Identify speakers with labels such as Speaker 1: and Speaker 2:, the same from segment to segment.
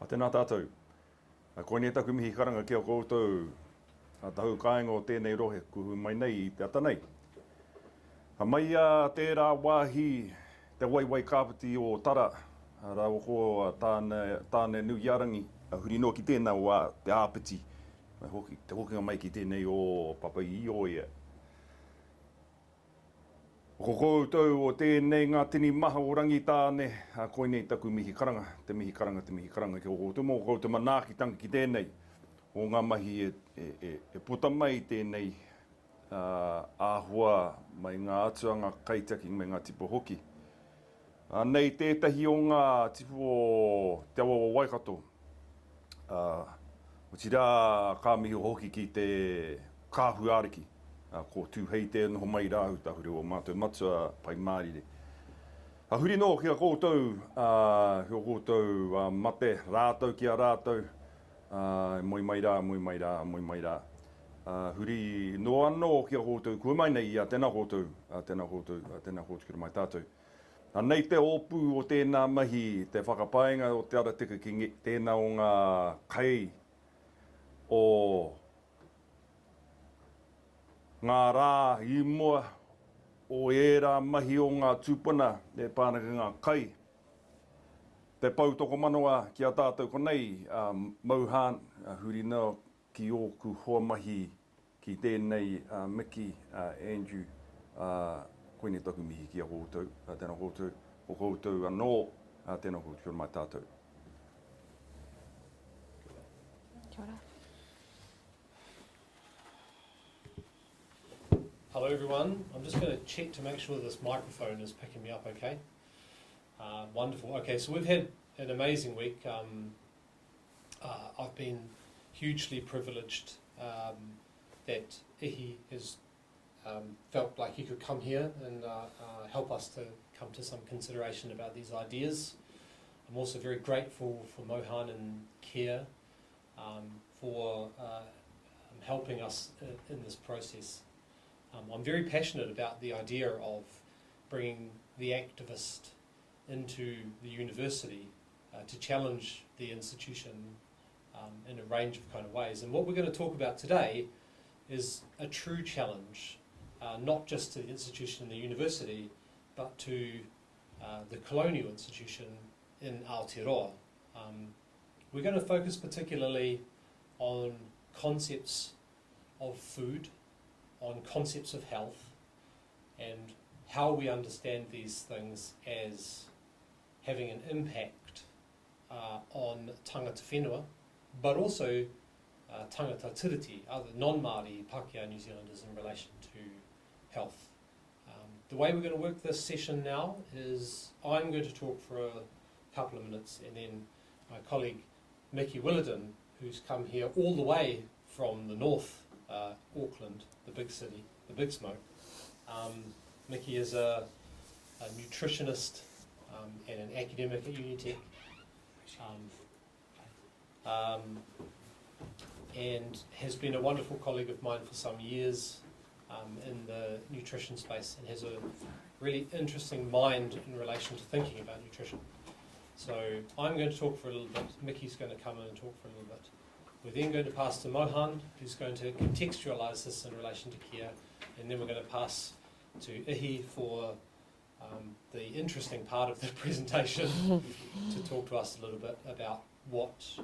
Speaker 1: A tēnā tātou. Koe ne taku mihi karanga kia koutou tahu kāinga o tēnei rohe kuhu mai nei I te atanei. Ha mai tērā wāhi te waiwai kāpiti o tara rā oko tāne Nui Iharangi huri no ki tēnā wā te āpiti. Te hokinga mai ki tēnei o Papa Ioia. Ko koutou o tēnei ngā tini maha o rangi tāne, koe nei taku mihi karanga, te mihi karanga, ki o koutou mō koutou manāki tanga ki tēnei, o ngā mahi e puta mai tēnei āhua mai ngā atuanga kaitaki me ngā tipu hoki. Nei tētahi o ngā tipu o te awa o Waikato, o tira kā mihi hoki ki te kāhu ariki. Ko tūhei te noho mai rāhu tahuri o mātou matua pai mārire. Huri no kia koutou, mate rātou kia rātou, moi mai rā. Huri no anō kia koutou, kua mai nei tēnā koutou kia mai tātou. Nei te opu o tēnā mahi, te whakapaenga o te ara tika ki tēnā o ngā kai o ngā rā I mua o ērā mahi o ngā tūpuna e pānaka ngā kai. Te pautoko manoa ki a tātou konei, Mohan, huri no ki oku hoa mahi ki tēnei Miki, Andrew, koe ne taku mihi ki a koutou, tēnā koutou, o koutou anō, tēnā koutou kia mai tātou.
Speaker 2: Kia ora.
Speaker 3: Hello everyone, I'm just going to check to make sure this microphone is picking me up okay. Wonderful, okay, so we've had an amazing week. I've been hugely privileged that Ihi has felt like he could come here and help us to come to some consideration about these ideas. I'm also very grateful for Mohan and Kia for helping us in this process. I'm very passionate about the idea of bringing the activist into the university to challenge the institution in a range of kind of ways. And what we're going to talk about today is a true challenge, not just to the institution and the university, but to the colonial institution in Aotearoa. We're going to focus particularly on concepts of food, on concepts of health, and how we understand these things as having an impact on tangata whenua, but also tangata tiriti, other non-Māori Pākehā New Zealanders in relation to health. The way we're going to work this session now is I'm going to talk for a couple of minutes, and then my colleague Miki Willardin, who's come here all the way from the north, Auckland, the big city, the big smoke. Miki is a nutritionist and an academic at Unitec, and has been a wonderful colleague of mine for some years in the nutrition space, and has a really interesting mind in relation to thinking about nutrition. So I'm going to talk for a little bit, Miki's going to come in and talk for a little bit. We're then going to pass to Mohan, who's going to contextualise this in relation to Kia, and then we're going to pass to Ihi for the interesting part of the presentation to talk to us a little bit about what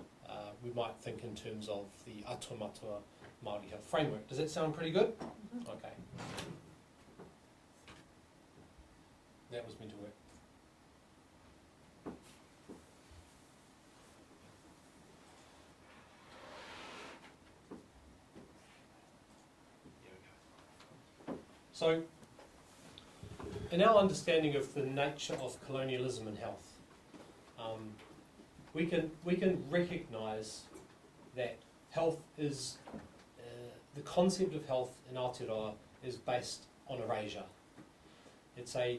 Speaker 3: we might think in terms of the Atua Matua Māori Health Framework. Does that sound pretty good? Mm-hmm. Okay. That was meant to work. So, in our understanding of the nature of colonialism and health, we can recognise that health is, the concept of health in Aotearoa is based on erasure. It's a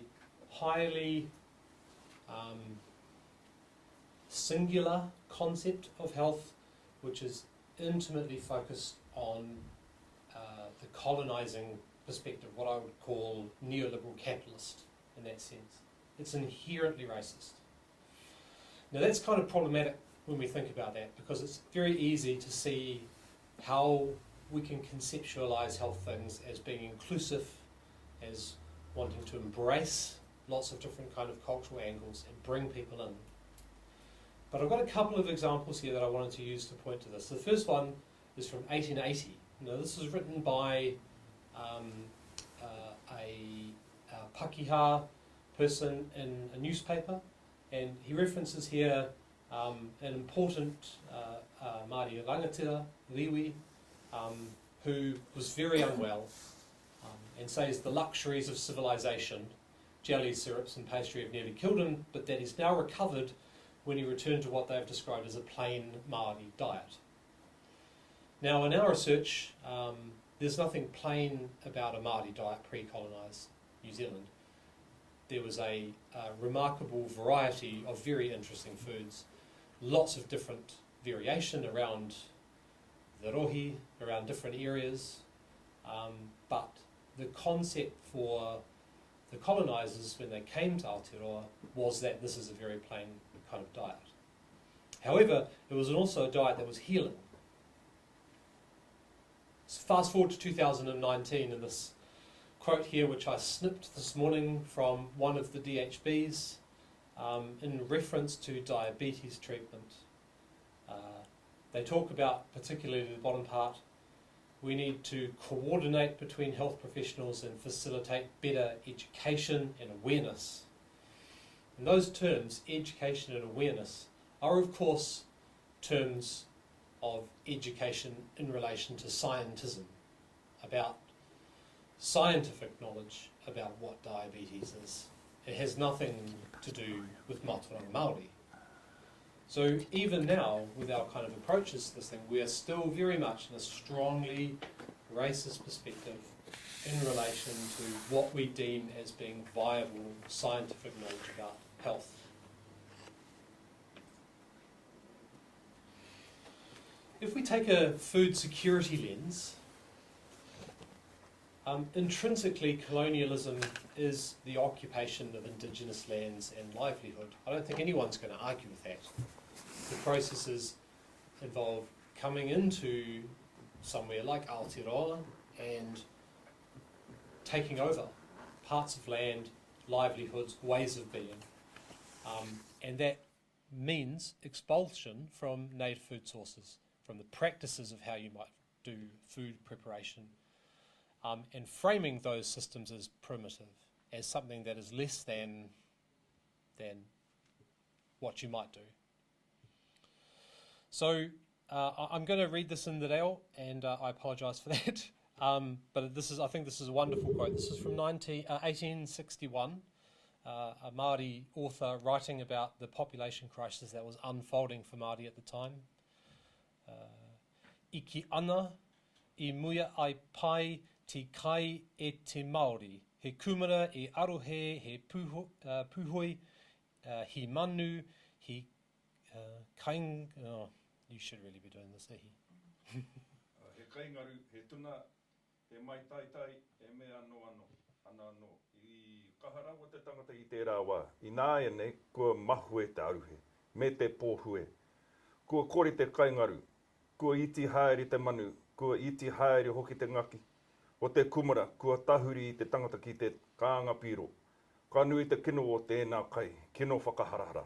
Speaker 3: highly singular concept of health, which is intimately focused on the colonising perspective, what I would call neoliberal capitalist in that sense. It's inherently racist. Now that's kind of problematic when we think about that, because it's very easy to see how we can conceptualise health things as being inclusive, as wanting to embrace lots of different kind of cultural angles and bring people in. But I've got a couple of examples here that I wanted to use to point to this. The first one is from 1880. Now, this was written by a Pakeha person in a newspaper, and he references here an important Māori rangatira, Riwi, who was very unwell, and says the luxuries of civilization, jellies, syrups and pastry have nearly killed him, but that he's now recovered when he returned to what they've described as a plain Māori diet. Now, in our research, there's nothing plain about a Māori diet pre-colonised New Zealand. There was a remarkable variety of very interesting foods, lots of different variation around the rohi, around different areas, but the concept for the colonisers when they came to Aotearoa was that this is a very plain kind of diet. However, it was also a diet that was healing. So fast forward to 2019, and this quote here, which I snipped this morning from one of the DHBs in reference to diabetes treatment. They talk about, particularly the bottom part, we need to coordinate between health professionals and facilitate better education and awareness. And those terms, education and awareness, are of course terms of education in relation to scientism, about scientific knowledge about what diabetes is. It has nothing to do with Mātauranga Māori. So even now, with our kind of approaches to this thing, we are still very much in a strongly racist perspective in relation to what we deem as being viable scientific knowledge about health. If we take a food security lens, intrinsically colonialism is the occupation of indigenous lands and livelihood. I don't think anyone's going to argue with that. The processes involve coming into somewhere like Aotearoa and taking over parts of land, livelihoods, ways of being. And that means expulsion from native food sources, from the practices of how you might do food preparation, and framing those systems as primitive, as something that is less than what you might do. So I'm going to read this in the reo, and I apologise for that. But I think this is a wonderful quote. This is from 1861. A Māori author writing about the population crisis that was unfolding for Māori at the time. Iki ana, I muia ai pai te kai e te Māori. He kumara e arohe, he puhoi, he manu, he kaing... Oh, you should really be doing this, Ihi.
Speaker 1: He kaingaru, he tuna, he mai tai tai, e me ano, ana ano. I kahara o te tangata I tērā wā. I nā ene, kua mahu e te aruhe, me te pōhue. Kua kore te kaingaru, kua iti haere te manu, kua iti haere hoki te ngaki. O te kumara, kua tahuri I te tangata ki te kānga piro. Ka nui te kino o tēnā kai, kino whakaharahara.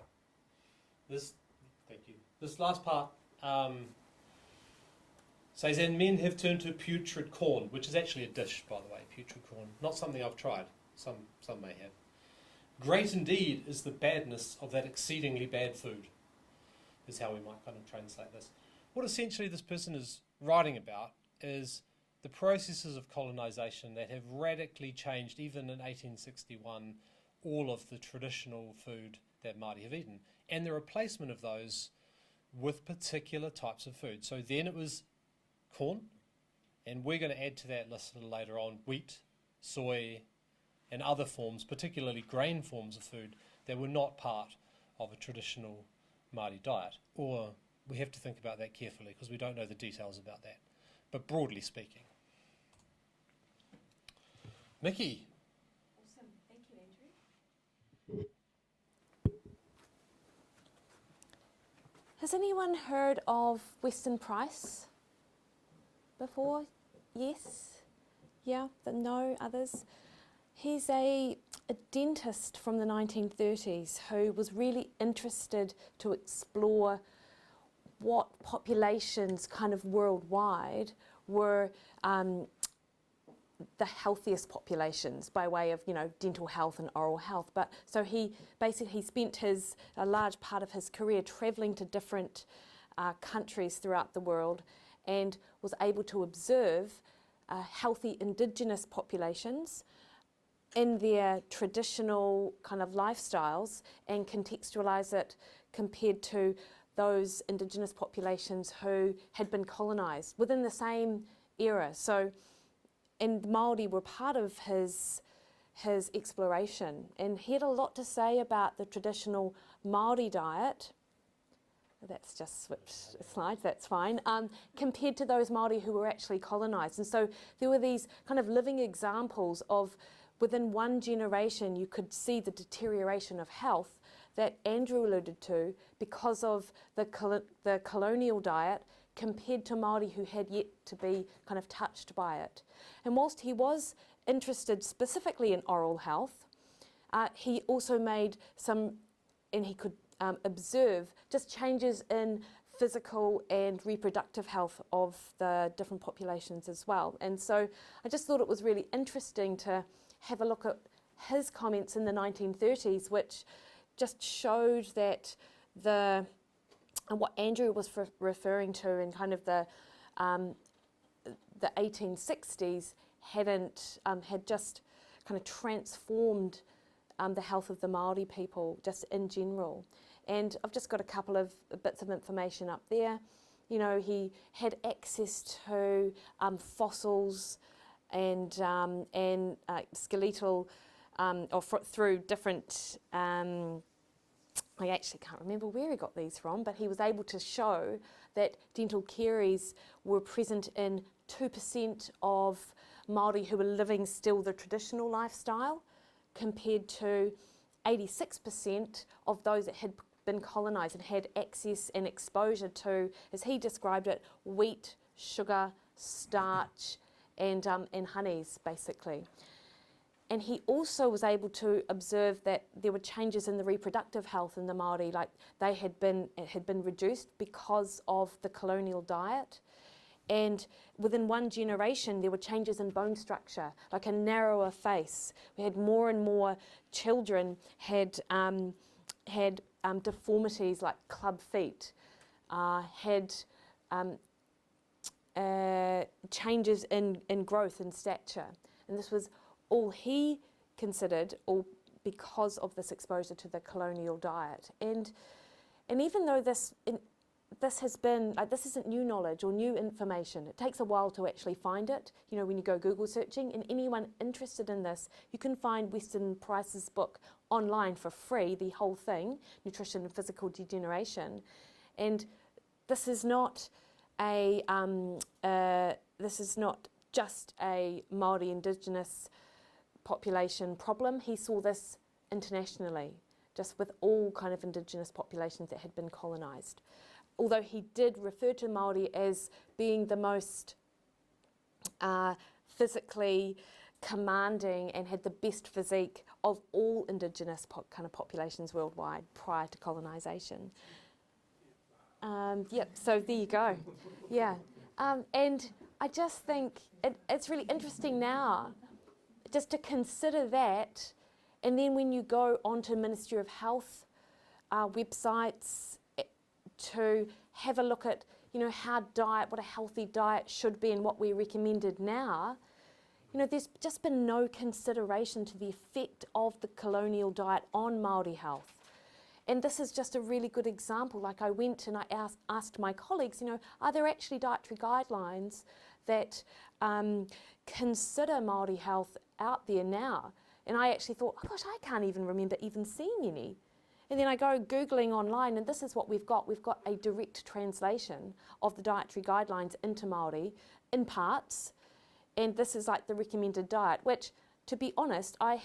Speaker 3: Thank you. This last part says, and men have turned to putrid corn, which is actually a dish, by the way, putrid corn. Not something I've tried. Some may have. Great indeed is the badness of that exceedingly bad food, is how we might kind of translate this. What essentially this person is writing about is the processes of colonisation that have radically changed, even in 1861, all of the traditional food that Māori have eaten, and the replacement of those with particular types of food. So then it was corn, and we're going to add to that list a little later on wheat, soy, and other forms, particularly grain forms of food, that were not part of a traditional Māori diet. Or we have to think about that carefully because we don't know the details about that. But broadly speaking. Nikki.
Speaker 2: Awesome. Thank you, Andrew. Has anyone heard of Weston Price before? Yes? Yeah? No? Others? He's a dentist from the 1930s who was really interested to explore what populations kind of worldwide were the healthiest populations by way of, you know, dental health and oral health. But so he basically spent a large part of his career travelling to different countries throughout the world and was able to observe healthy indigenous populations in their traditional kind of lifestyles and contextualise it compared to those indigenous populations who had been colonised within the same era. So, and Māori were part of his exploration, and he had a lot to say about the traditional Māori diet. That's just switched slides, that's fine. Compared to those Māori who were actually colonised. And so there were these kind of living examples of within one generation you could see the deterioration of health that Andrew alluded to because of the colonial diet compared to Māori who had yet to be kind of touched by it. And whilst he was interested specifically in oral health, he also made some, and he could observe just changes in physical and reproductive health of the different populations as well. And so I just thought it was really interesting to have a look at his comments in the 1930s, which just showed that and what Andrew was referring to in kind of the 1860s had just kind of transformed the health of the Māori people just in general. And I've just got a couple of bits of information up there. You know, he had access to fossils and skeletal through different. I actually can't remember where he got these from, but he was able to show that dental caries were present in 2% of Māori who were living still the traditional lifestyle, compared to 86% of those that had been colonised and had access and exposure to, as he described it, wheat, sugar, starch, and honeys, basically. And he also was able to observe that there were changes in the reproductive health in the Māori, like it had been reduced because of the colonial diet. And within one generation, there were changes in bone structure, like a narrower face. We had more and more children had deformities like club feet, had changes in growth and stature. And this was all he considered, all because of this exposure to the colonial diet. And even though this has been, this isn't new knowledge or new information, it takes a while to actually find it, you know, when you go Google searching, and anyone interested in this, you can find Weston Price's book online for free, the whole thing, Nutrition and Physical Degeneration. And this is not just a Māori Indigenous population problem. He saw this internationally, just with all kind of Indigenous populations that had been colonised. Although he did refer to Māori as being the most physically commanding and had the best physique of all Indigenous kind of populations worldwide prior to colonisation. Yep, so there you go. Yeah. And I just think it's really interesting now just to consider that, and then when you go onto Ministry of Health websites to have a look at, you know, what a healthy diet should be and what we recommended now, you know, there's just been no consideration to the effect of the colonial diet on Māori health. And this is just a really good example. Like I went and I asked my colleagues, you know, are there actually dietary guidelines that consider Māori health out there now? And I actually thought, oh gosh, I can't even remember even seeing any. And then I go Googling online, and this is what we've got. We've got a direct translation of the dietary guidelines into Māori in parts. And this is like the recommended diet, which, to be honest, I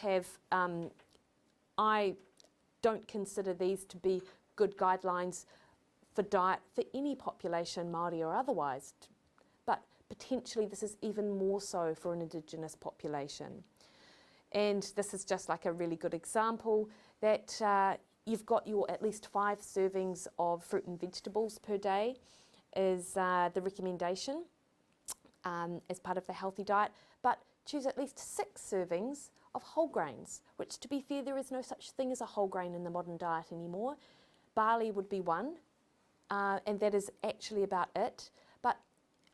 Speaker 2: don't consider these to be good guidelines for diet for any population, Māori or otherwise. But potentially this is even more so for an Indigenous population. And this is just like a really good example that you've got your at least 5 servings of fruit and vegetables per day is the recommendation as part of the healthy diet, but choose at least 6 servings of whole grains, which, to be fair, there is no such thing as a whole grain in the modern diet anymore. Barley would be one, and that is actually about it. But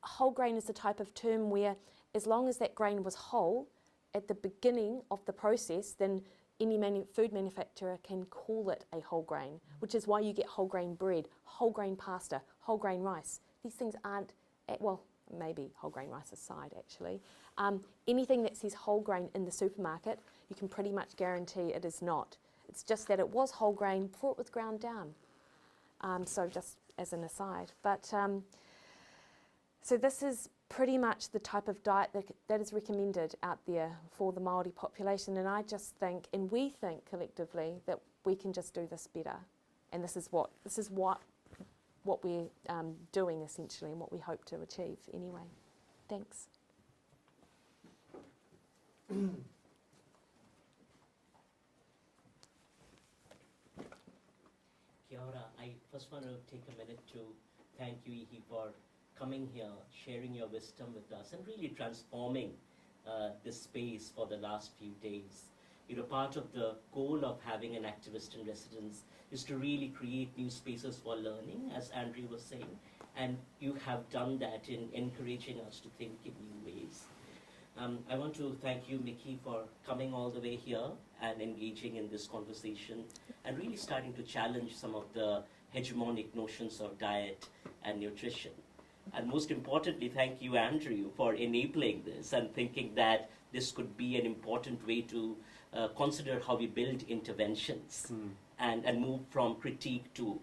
Speaker 2: whole grain is the type of term where, as long as that grain was whole at the beginning of the process, then any food manufacturer can call it a whole grain, which is why you get whole grain bread, whole grain pasta, whole grain rice. These things aren't, well, maybe whole grain rice aside actually. Anything that says whole grain in the supermarket, you can pretty much guarantee it is not. It's just that it was whole grain before it was ground down. So just as an aside. But so this is pretty much the type of diet that is recommended out there for the Māori population, and I just think, and we think collectively, that we can just do this better. And this is what we're doing essentially, and what we hope to achieve anyway. Thanks.
Speaker 4: Kia ora. I first want to take a minute to thank you, Ihi, for coming here, sharing your wisdom with us, and really transforming this space for the last few days. You know, part of the goal of having an activist in residence is to really create new spaces for learning, as Andrew was saying, and you have done that in encouraging us to think in new ways. I want to thank you, Mickey, for coming all the way here and engaging in this conversation and really starting to challenge some of the hegemonic notions of diet and nutrition. And most importantly, thank you, Andrew, for enabling this and thinking that this could be an important way to consider how we build interventions and move from critique to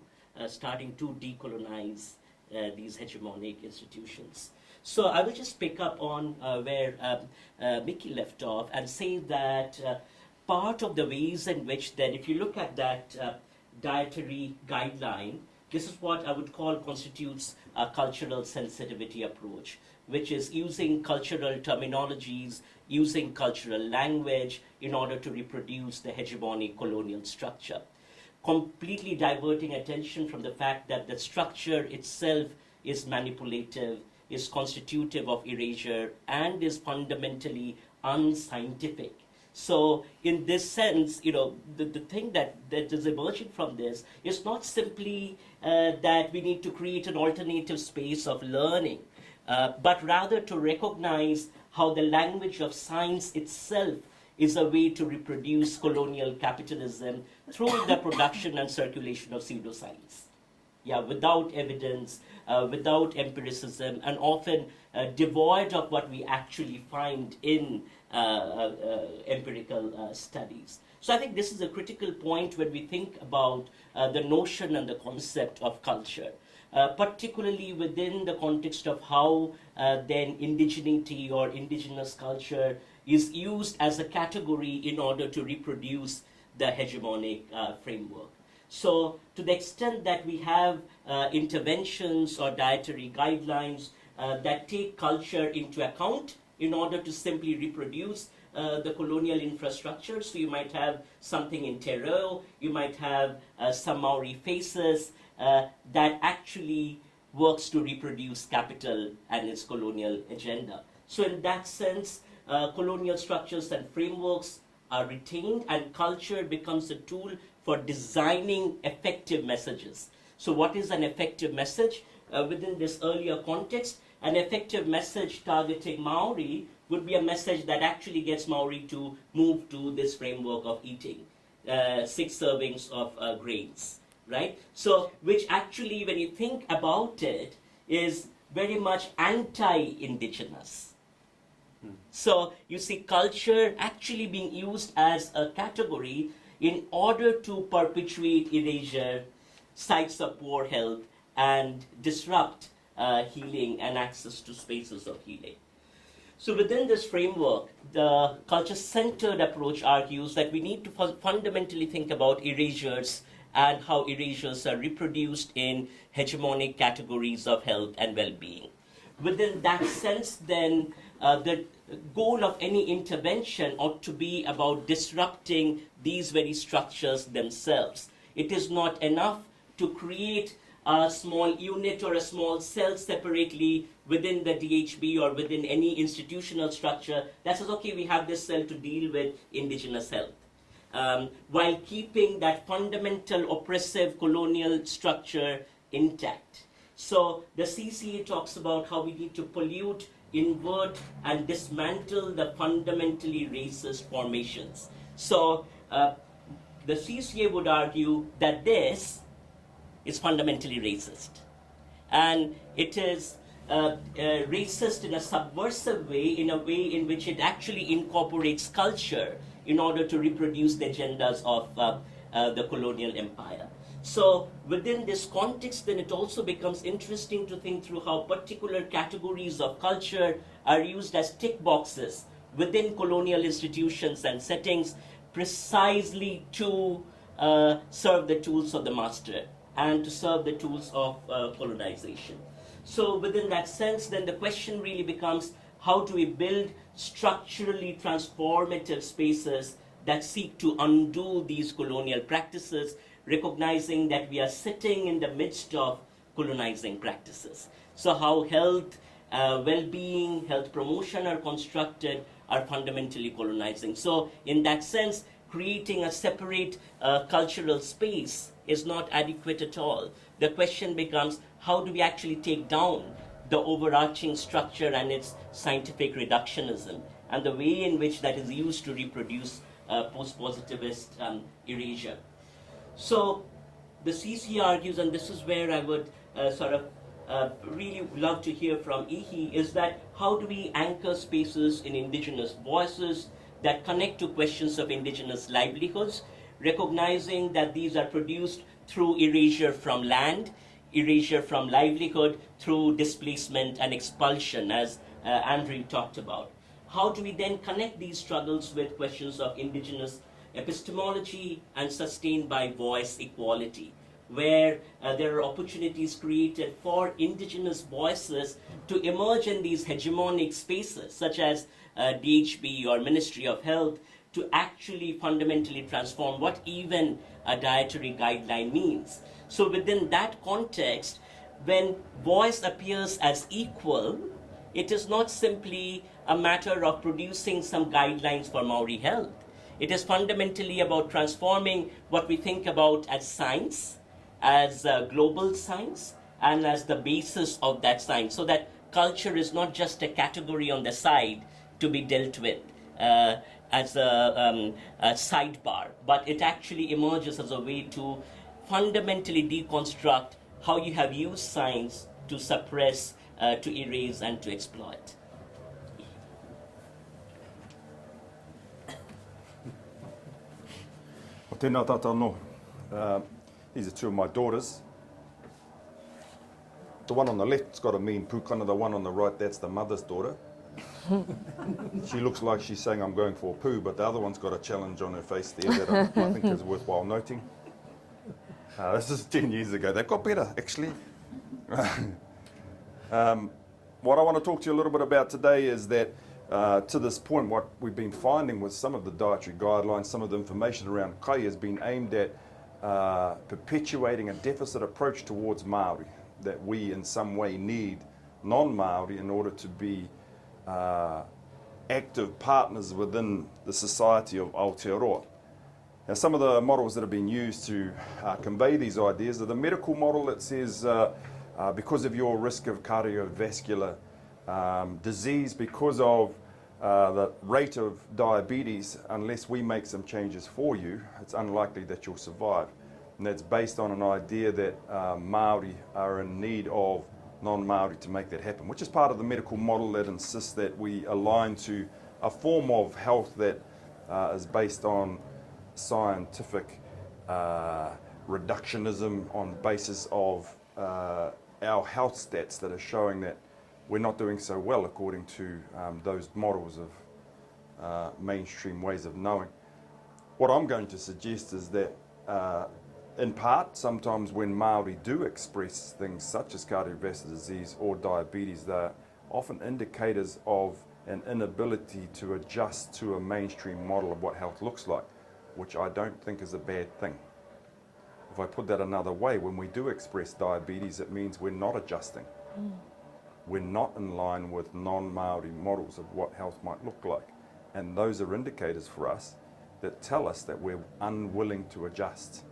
Speaker 4: starting to decolonize these hegemonic institutions. So I will just pick up on where Mickey left off and say that part of the ways in which then, if you look at that dietary guideline, this is what I would call constitutes a cultural sensitivity approach, which is using cultural terminologies, using cultural language in order to reproduce the hegemonic colonial structure, completely diverting attention from the fact that the structure itself is manipulative, is constitutive of erasure, and is fundamentally unscientific. So in this sense, you know, the thing that is emerging from this is not simply that we need to create an alternative space of learning, but rather to recognize how the language of science itself is a way to reproduce colonial capitalism through the production and circulation of pseudoscience. Yeah, without evidence, without empiricism, and often devoid of what we actually find in empirical studies. So I think this is a critical point when we think about the notion and the concept of culture, particularly within the context of how then indigeneity or indigenous culture is used as a category in order to reproduce the hegemonic framework. So to the extent that we have interventions or dietary guidelines that take culture into account in order to simply reproduce the colonial infrastructure, so you might have something in Terrell, you might have some Maori faces that actually works to reproduce capital and its colonial agenda. So in that sense, colonial structures and frameworks are retained, and culture becomes a tool for designing effective messages. So what is an effective message? Within this earlier context, an effective message targeting Maori would be a message that actually gets Maori to move to this framework of eating 6 servings of grains, right? So, which actually, when you think about it, is very much anti-indigenous. So, you see culture actually being used as a category in order to perpetuate erasure, sites of poor health, and disrupt healing and access to spaces of healing. So within this framework, the culture-centered approach argues that we need to fundamentally think about erasures and how erasures are reproduced in hegemonic categories of health and well-being. Within that sense, then, the goal of any intervention ought to be about disrupting these very structures themselves. It is not enough to create a small unit or a small cell separately within the DHB or within any institutional structure that says, okay, we have this cell to deal with indigenous health, while keeping that fundamental oppressive colonial structure intact. So the CCA talks about how we need to pollute, invert, and dismantle the fundamentally racist formations. So the CCA would argue that this is fundamentally racist. And it is racist in a subversive way, in a way in which it actually incorporates culture in order to reproduce the agendas of the colonial empire. So within this context, then it also becomes interesting to think through how particular categories of culture are used as tick boxes within colonial institutions and settings, precisely to serve the tools of the master and to serve the tools of colonization. So within that sense, then the question really becomes, how do we build structurally transformative spaces that seek to undo these colonial practices, recognizing that we are sitting in the midst of colonizing practices. So how health, well-being, health promotion are constructed are fundamentally colonizing. So in that sense, creating a separate cultural space is not adequate at all. The question becomes, how do we actually take down the overarching structure and its scientific reductionism, and the way in which that is used to reproduce post-positivist erasure. So the CC argues, and this is where I would really love to hear from Ihi, is that how do we anchor spaces in indigenous voices that connect to questions of indigenous livelihoods, recognizing that these are produced through erasure from land, erasure from livelihood, through displacement and expulsion, as Andrew talked about. How do we then connect these struggles with questions of indigenous epistemology and sustained by voice equality, where there are opportunities created for indigenous voices to emerge in these hegemonic spaces, such as DHB or Ministry of Health, to actually fundamentally transform what even a dietary guideline means. So within that context, when voice appears as equal, it is not simply a matter of producing some guidelines for Maori health. It is fundamentally about transforming what we think about as science, as global science, and as the basis of that science, so that culture is not just a category on the side to be dealt with as a sidebar, but it actually emerges as a way to fundamentally deconstruct how you have used science to suppress, to erase, and to exploit.
Speaker 1: Tēnā tātou no. These are two of my daughters. The one on the left's got a mean pukana, the one on the right, that's the mother's daughter. She looks like she's saying I'm going for a poo, but the other one's got a challenge on her face there that I think is worthwhile noting. This is 10 years ago. They got better, actually. What I want to talk to you a little bit about today is that to this point, what we've been finding with some of the dietary guidelines, some of the information around kai has been aimed at perpetuating a deficit approach towards Māori, that we in some way need non-Māori in order to be active partners within the society of Aotearoa. Now, some of the models that have been used to convey these ideas are the medical model that says because of your risk of cardiovascular disease, because of the rate of diabetes, unless we make some changes for you, it's unlikely that you'll survive. And that's based on an idea that Māori are in need of non-Māori to make that happen, which is part of the medical model that insists that we align to a form of health that is based on scientific reductionism on the basis of our health stats that are showing that we're not doing so well according to those models of mainstream ways of knowing. What I'm going to suggest is that in part, sometimes when Maori do express things such as cardiovascular disease or diabetes, they're often indicators of an inability to adjust to a mainstream model of what health looks like, which I don't think is a bad thing. If I put that another way, when we do express diabetes, it means we're not adjusting. We're not in line with non-Maori models of what health might look like. And those are indicators for us that tell us that we're unwilling to adjust.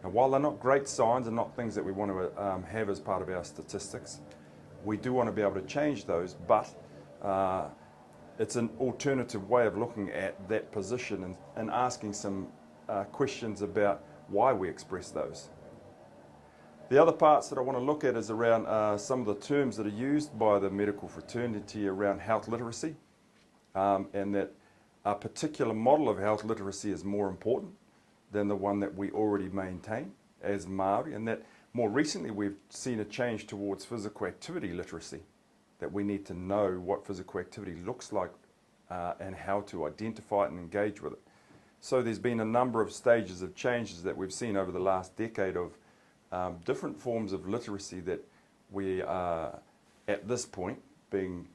Speaker 1: And while they're not great signs and not things that we want to have as part of our statistics, we do want to be able to change those, but it's an alternative way of looking at that position and asking some questions about why we express those. The other parts that I want to look at is around some of the terms that are used by the medical fraternity around health literacy, and that a particular model of health literacy is more important than the one that we already maintain as Māori, and that more recently we've seen a change towards physical activity literacy, that we need to know what physical activity looks like and how to identify it and engage with it. So there's been a number of stages of changes that we've seen over the last decade of different forms of literacy that we are at this point being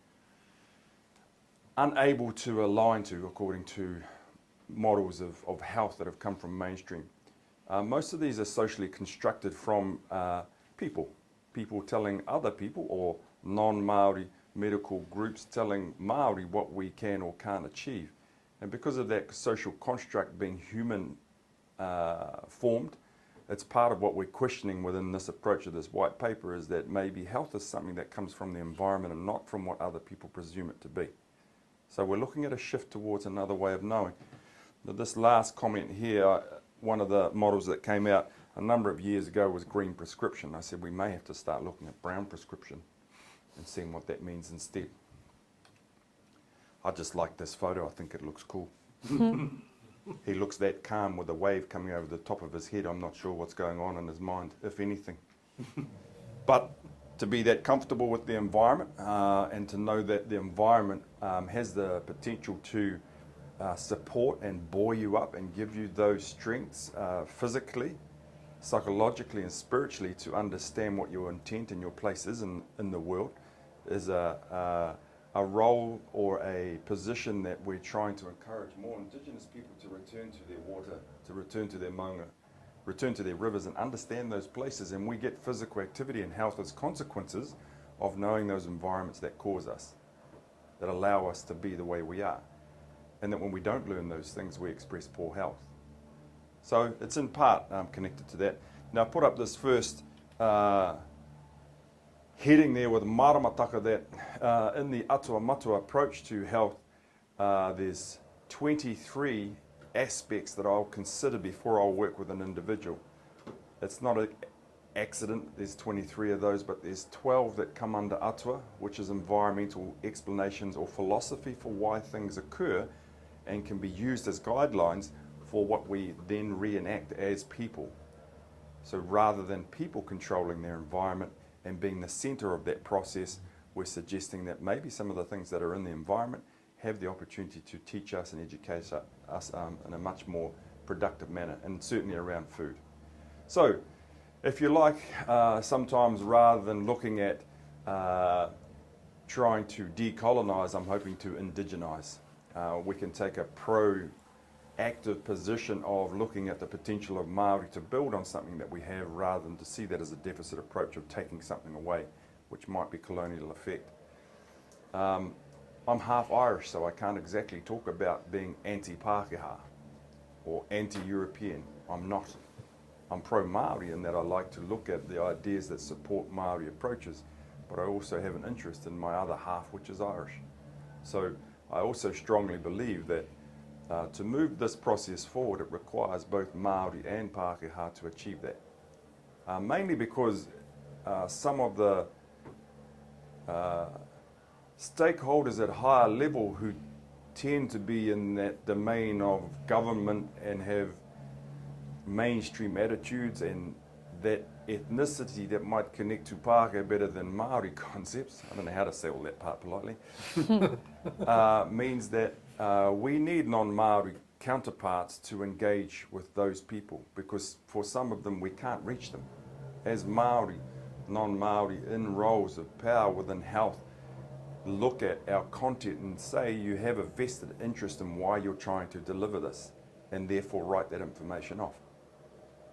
Speaker 1: unable to align to according to models of health that have come from mainstream. Most of these are socially constructed from people telling other people, or non-Māori medical groups telling Māori what we can or can't achieve. And because of that social construct being human formed, it's part of what we're questioning within this approach of this white paper, is that maybe health is something that comes from the environment and not from what other people presume it to be. So we're looking at a shift towards another way of knowing. Now, this last comment here, one of the models that came out a number of years ago was green prescription. I said we may have to start looking at brown prescription and seeing what that means instead. I just like this photo. I think it looks cool. He looks that calm with a wave coming over the top of his head. I'm not sure what's going on in his mind, if anything. But to be that comfortable with the environment and to know that the environment has the potential to support and buoy you up and give you those strengths physically, psychologically and spiritually to understand what your intent and your place is in the world is a role or a position that we're trying to encourage more Indigenous people to return to their water, to return to their maunga, return to their rivers and understand those places. And we get physical activity and health as consequences of knowing those environments that cause us, that allow us to be the way we are. And that when we don't learn those things, we express poor health. So it's in part connected to that. Now I put up this first heading there with maramataka that in the atua matua approach to health, there's 23 aspects that I'll consider before I'll work with an individual. It's not an accident, there's 23 of those, but there's 12 that come under atua, which is environmental explanations or philosophy for why things occur and can be used as guidelines for what we then reenact as people. So rather than people controlling their environment and being the center of that process, we're suggesting that maybe some of the things that are in the environment have the opportunity to teach us and educate us in a much more productive manner, and certainly around food. So, if you like, sometimes rather than looking at trying to decolonize, I'm hoping to indigenize. We can take a proactive position of looking at the potential of Māori to build on something that we have, rather than to see that as a deficit approach of taking something away, which might be colonial effect. I'm half Irish, so I can't exactly talk about being anti-Pākehā or anti-European. I'm not. I'm pro-Māori in that I like to look at the ideas that support Māori approaches, but I also have an interest in my other half, which is Irish. So I also strongly believe that to move this process forward, it requires both Māori and Pākehā to achieve that. Mainly because some of the stakeholders at higher level who tend to be in that domain of government and have mainstream attitudes and that ethnicity that might connect to Pākehā better than Māori concepts, I don't know how to say all that part politely, means that we need non-Māori counterparts to engage with those people, because for some of them we can't reach them. As Māori, non-Māori in roles of power within health, look at our content and say you have a vested interest in why you're trying to deliver this, and therefore write that information off.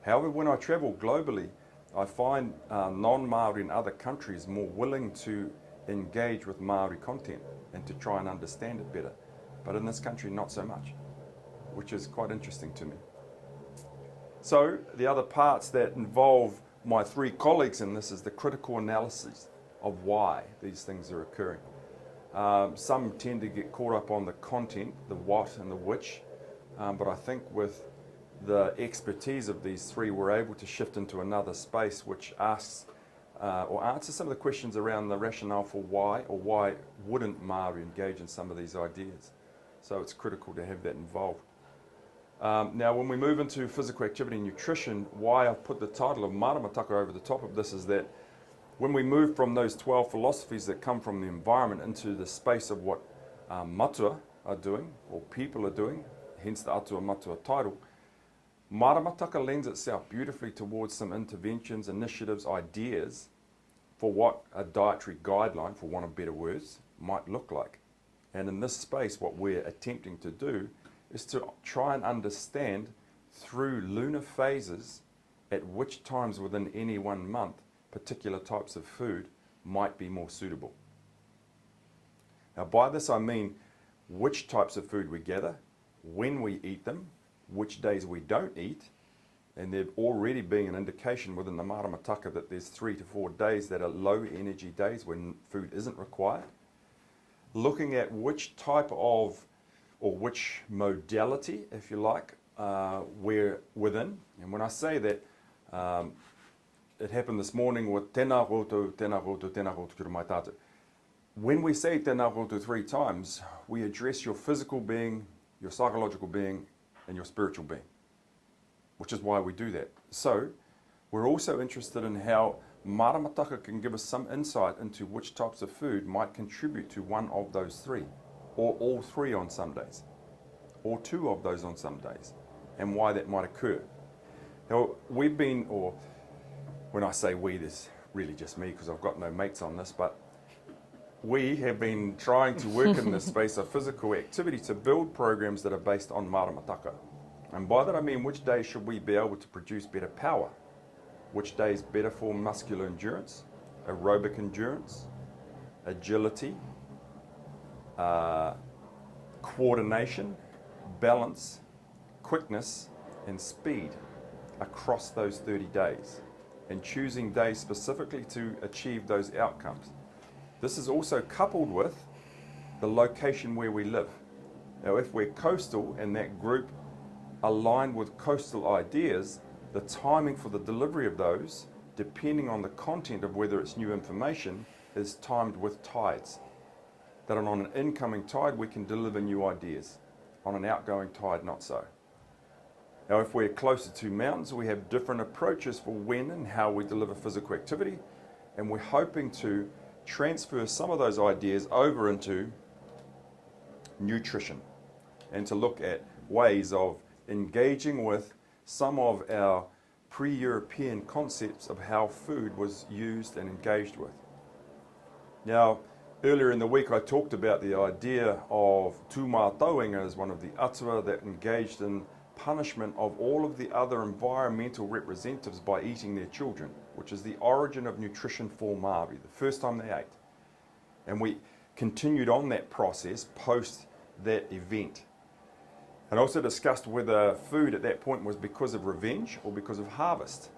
Speaker 1: However, when I travel globally, I find non-Māori in other countries more willing to engage with Māori content and to try and understand it better. But in this country, not so much, which is quite interesting to me. So the other parts that involve my three colleagues in this is the critical analysis of why these things are occurring. Some tend to get caught up on the content, the what and the which, but I think with the expertise of these three, we're able to shift into another space which asks or answers some of the questions around the rationale for why, or why wouldn't Māori engage in some of these ideas. So it's critical to have that involved. Now, when we move into physical activity and nutrition, why I've put the title of Maramataka over the top of this is that when we move from those 12 philosophies that come from the environment into the space of what matua are doing, or people are doing, hence the atua matua title, Maramataka lends itself beautifully towards some interventions, initiatives, ideas for what a dietary guideline, for want of better words, might look like. And in this space, what we're attempting to do is to try and understand through lunar phases at which times within any 1 month particular types of food might be more suitable. Now, by this I mean which types of food we gather, when we eat them, which days we don't eat, and there already being an indication within the Maramataka that there's 3 to 4 days that are low energy days when food isn't required. Looking at which type of, or which modality, if you like, we're within. And when I say that, it happened this morning with tēnā koutou, tēnā koutou, tēnā koutou ki mai tātou. When we say tēnā koutou 3 times, we address your physical being, your psychological being, and your spiritual being, which is why we do that. So we're also interested in how Maramataka can give us some insight into which types of food might contribute to one of those 3, or all 3 on some days, or 2 of those on some days, and why that might occur. Now, we've been, or when I say we, there's really just me because I've got no mates on this, but we have been trying to work in this space of physical activity to build programs that are based on Maramataka. And by that I mean, which days should we be able to produce better power? Which days better for muscular endurance, aerobic endurance, agility, coordination, balance, quickness, and speed across those 30 days, and choosing days specifically to achieve those outcomes. This is also coupled with the location where we live. Now, if we're coastal and that group aligned with coastal ideas, the timing for the delivery of those, depending on the content of whether it's new information, is timed with tides. That on an incoming tide we can deliver new ideas. On an outgoing tide, not so. Now, if we're closer to mountains, we have different approaches for when and how we deliver physical activity, and we're hoping to transfer some of those ideas over into nutrition and to look at ways of engaging with some of our pre-European concepts of how food was used and engaged with. Now, earlier in the week I talked about the idea of tūmātauinga as one of the atua that engaged in punishment of all of the other environmental representatives by eating their children, which is the origin of nutrition for Māori, the first time they ate. And we continued on that process post that event. And also discussed whether food at that point was because of revenge or because of harvest.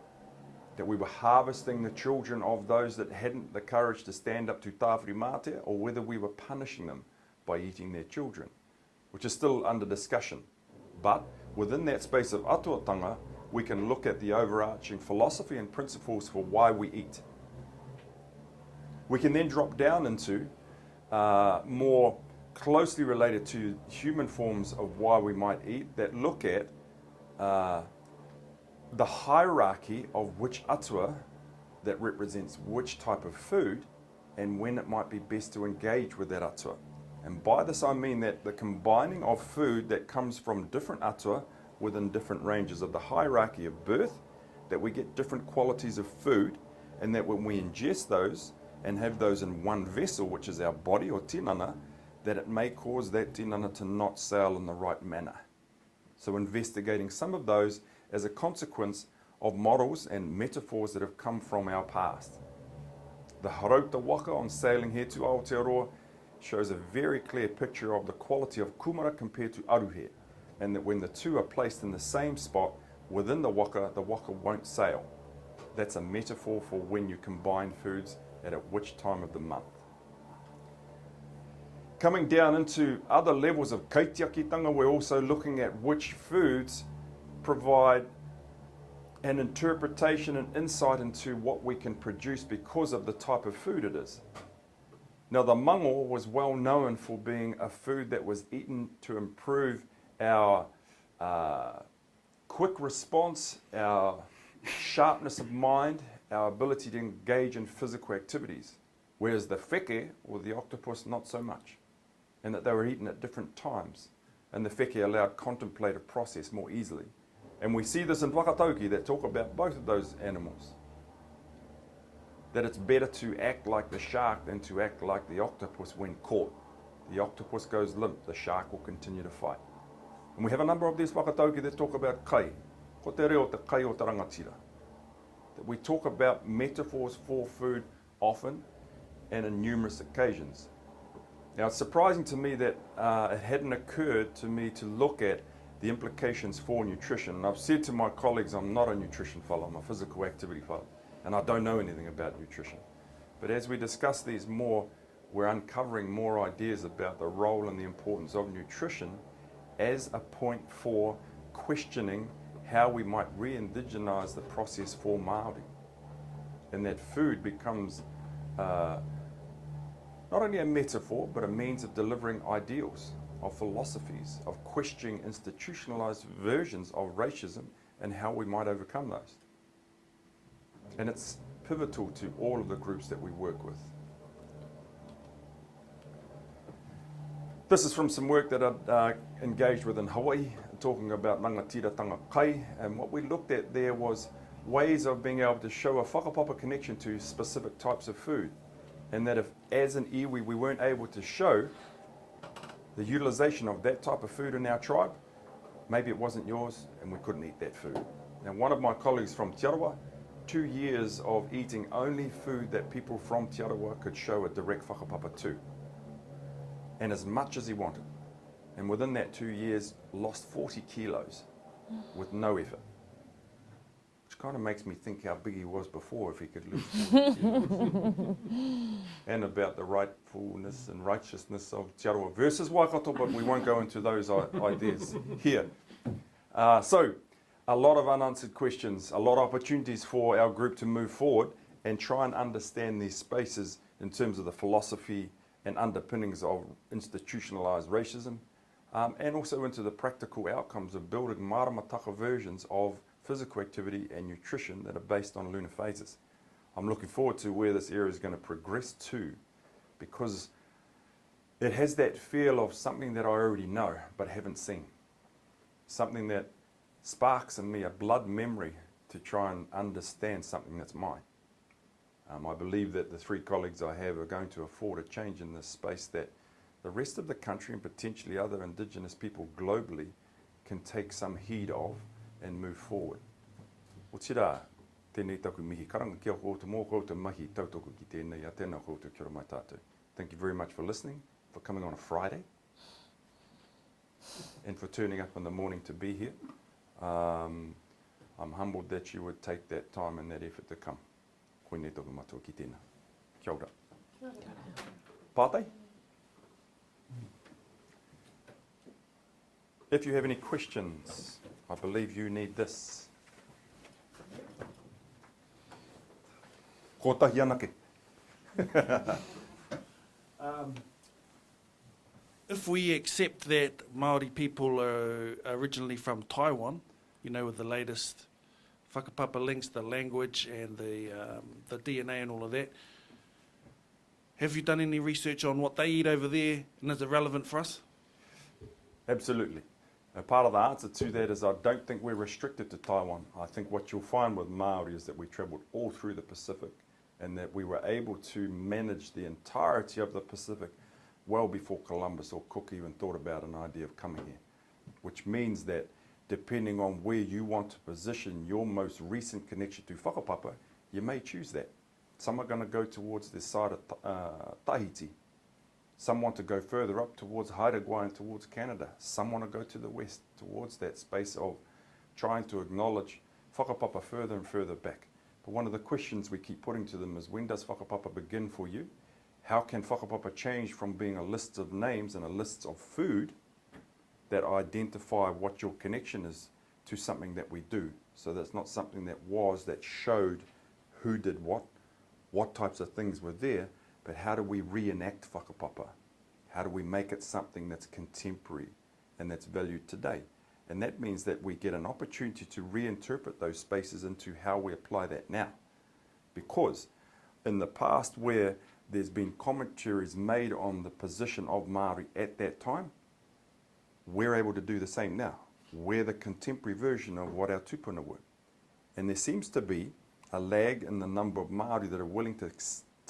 Speaker 1: That we were harvesting the children of those that hadn't the courage to stand up to tāwhiri mātea, or whether we were punishing them by eating their children, which is still under discussion. But within that space of atuatanga, we can look at the overarching philosophy and principles for why we eat. We can then drop down into more closely related to human forms of why we might eat, that look at the hierarchy of which atua that represents which type of food and when it might be best to engage with that atua. And by this I mean that the combining of food that comes from different atua within different ranges of the hierarchy of birth, that we get different qualities of food, and that when we ingest those and have those in one vessel, which is our body or tinana, that it may cause that tinana to not sail in the right manner. So investigating some of those as a consequence of models and metaphors that have come from our past. The Harauta Waka on sailing here to Aotearoa shows a very clear picture of the quality of kumara compared to aruhe, and that when the two are placed in the same spot within the waka won't sail. That's a metaphor for when you combine foods at which time of the month. Coming down into other levels of kaitiakitanga, we're also looking at which foods provide an interpretation and insight into what we can produce because of the type of food it is. Now, the mango was well known for being a food that was eaten to improve our quick response, our sharpness of mind, our ability to engage in physical activities, whereas the wheke, or the octopus, not so much, and that they were eaten at different times, and the wheke allowed contemplative process more easily. And we see this in whakatauki that talk about both of those animals, that it's better to act like the shark than to act like the octopus when caught. The octopus goes limp, the shark will continue to fight. And we have a number of these whakatauki that talk about kai, ko te reo te kai o te rangatira. That we talk about metaphors for food often and in numerous occasions. Now, it's surprising to me that it hadn't occurred to me to look at the implications for nutrition. And I've said to my colleagues, I'm not a nutrition fellow, I'm a physical activity fellow, and I don't know anything about nutrition. But as we discuss these more, we're uncovering more ideas about the role and the importance of nutrition as a point for questioning how we might re-indigenize the process for Māori. And that food becomes not only a metaphor, but a means of delivering ideals, of philosophies, of questioning institutionalized versions of racism and how we might overcome those. And it's pivotal to all of the groups that we work with. This is from some work that I've engaged with in Hawaii, talking about rangatiratanga kai, and what we looked at there was ways of being able to show a whakapapa connection to specific types of food. And that if, as an iwi, we weren't able to show the utilization of that type of food in our tribe, maybe it wasn't yours and we couldn't eat that food. Now, one of my colleagues from Te Arawa, 2 years of eating only food that people from Te Arawa could show a direct whakapapa to, and as much as he wanted. And within that 2 years, lost 40 kilos with no effort. Which kind of makes me think how big he was before if he could lose 40 kilos. And about the rightfulness and righteousness of Te Arawa versus Waikato, but we won't go into those ideas here. So, a lot of unanswered questions, a lot of opportunities for our group to move forward and try and understand these spaces in terms of the philosophy and underpinnings of institutionalized racism, and also into the practical outcomes of building maramataka versions of physical activity and nutrition that are based on lunar phases. I'm looking forward to where this area is going to progress to, because it has that feel of something that I already know but haven't seen. Something that sparks in me a blood memory to try and understand something that's mine. I believe that the 3 colleagues I have are going to afford a change in this space that the rest of the country and potentially other Indigenous people globally can take some heed of and move forward. O tira, tēnei taku mihi karanga kia koutou mō koutou mahi tautoko ki tēnei a tēnā koutou kia ora mai tātou. Thank you very much for listening, for coming on a Friday, and for turning up in the morning to be here. I'm humbled that you would take that time and that effort to come. Koinei toku matua ki tēnā. Kia ora. Pātai? If you have any questions, I believe you need this. Ko tahi anake.
Speaker 5: If we accept that Māori people are originally from Taiwan, you know, with the latest whakapapa links, the language and the DNA and all of that, Have you done any research on what they eat over there, and is it relevant for us?
Speaker 1: Absolutely. Part of the answer to that is I don't think we're restricted to Taiwan. I think what you'll find with Maori is that we travelled all through the Pacific and that we were able to manage the entirety of the Pacific well before Columbus or Cook even thought about an idea of coming here, which means that depending on where you want to position your most recent connection to whakapapa, you may choose that. Some are going to go towards this side of Tahiti. Some want to go further up towards Haida and towards Canada. Some want to go to the west towards that space of trying to acknowledge whakapapa further and further back. But one of the questions we keep putting to them is, when does whakapapa begin for you? How can whakapapa change from being a list of names and a list of food that identify what your connection is to something that we do? So that's not something that showed who did what types of things were there, but how do we reenact whakapapa? How do we make it something that's contemporary and that's valued today? And that means that we get an opportunity to reinterpret those spaces into how we apply that now. Because in the past, where there's been commentaries made on the position of Māori at that time, we're able to do the same now. We're the contemporary version of what our tupuna were. And there seems to be a lag in the number of Māori that are willing to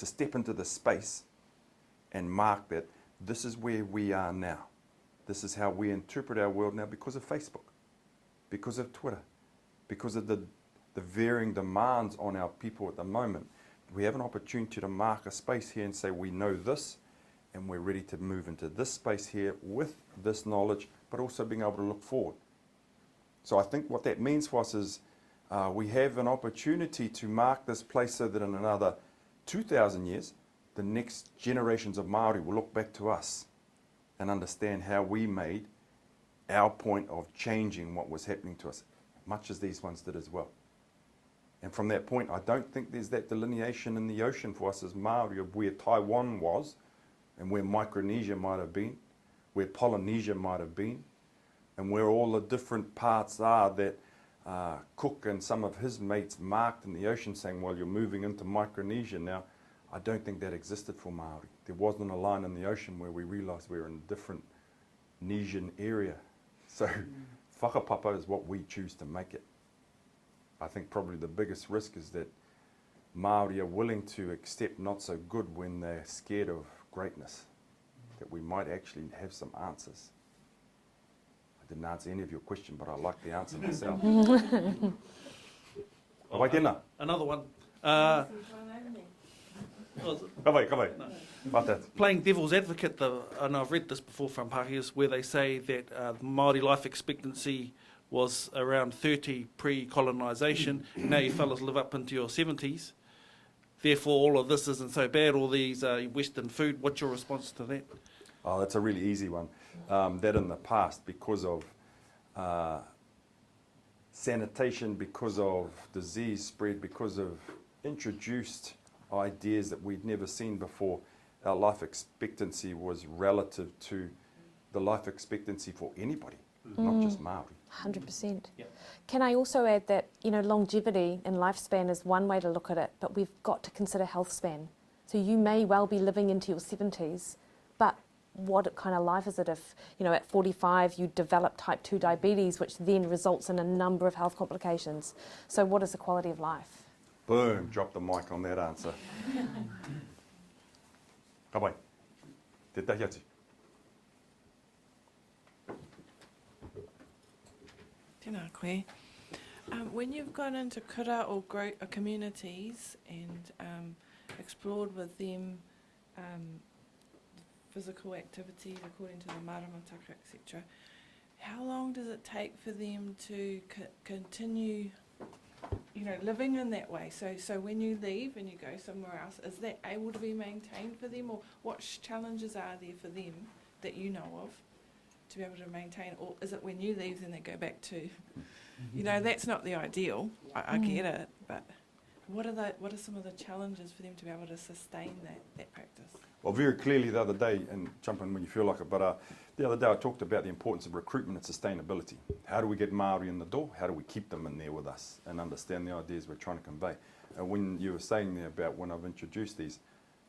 Speaker 1: step into the space and mark that this is where we are now. This is how we interpret our world now because of Facebook, because of Twitter, because of the varying demands on our people at the moment. We have an opportunity to mark a space here and say we know this and we're ready to move into this space here with this knowledge, but also being able to look forward. So I think what that means for us is we have an opportunity to mark this place so that in another 2,000 years, the next generations of Māori will look back to us and understand how we made our point of changing what was happening to us, much as these ones did as well. And from that point, I don't think there's that delineation in the ocean for us as Māori of where Taiwan was and where Micronesia might have been, where Polynesia might have been, and where all the different parts are that Cook and some of his mates marked in the ocean saying, well, you're moving into Micronesia now. I don't think that existed for Māori. There wasn't a line in the ocean where we realised we were in a different Nesian area. So whakapapa is what we choose to make it. I think probably the biggest risk is that Māori are willing to accept not so good when they're scared of greatness, that we might actually have some answers. I didn't answer any of your question, but I like the answer myself.
Speaker 5: Another one. Playing devil's advocate, and I've read this before from Pākehās, where they say that Māori life expectancy was around 30 pre-colonisation. Now you fellas live up into your 70s. Therefore, all of this isn't so bad, all these Western food. What's your response to that?
Speaker 1: Oh, that's a really easy one. That in the past, because of sanitation, because of disease spread, because of introduced ideas that we'd never seen before, our life expectancy was relative to the life expectancy for anybody, not just Māori.
Speaker 2: 100%.
Speaker 3: Yep.
Speaker 2: Can I also add that, longevity and lifespan is one way to look at it, but we've got to consider health span. So you may well be living into your 70s, but what kind of life is it if, at 45 you develop type 2 diabetes, which then results in a number of health complications? So what is the quality of life?
Speaker 1: Boom, drop the mic on that answer. Ka pai, te tahi atu.
Speaker 6: Tēnā koe. When you've gone into kura or communities and explored with them physical activities according to the maramataka, etc., how long does it take for them to continue living in that way? So when you leave and you go somewhere else, is that able to be maintained for them, or what challenges are there for them that you know of to be able to maintain, or is it when you leave then they go back to, that's not the ideal, I get it, but what are some of the challenges for them to be able to sustain that practice?
Speaker 1: Well, very clearly the other day, and jump in when you feel like it, but the other day I talked about the importance of recruitment and sustainability. How do we get Māori in the door? How do we keep them in there with us and understand the ideas we're trying to convey? And when you were saying there about when I've introduced these,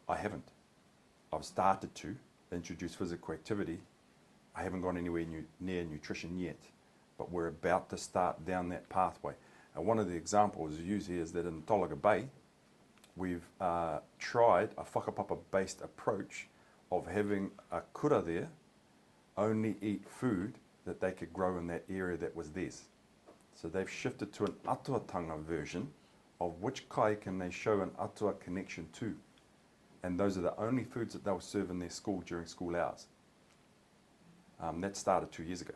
Speaker 1: I haven't. I've started to introduce physical activity. I haven't gone anywhere near nutrition yet, but we're about to start down that pathway. And one of the examples used here is that in Tolaga Bay, we've tried a whakapapa-based approach of having a kura there only eat food that they could grow in that area that was theirs. So they've shifted to an atuatanga version of which kai can they show an atua connection to. And those are the only foods that they'll serve in their school during school hours. That started 2 years ago.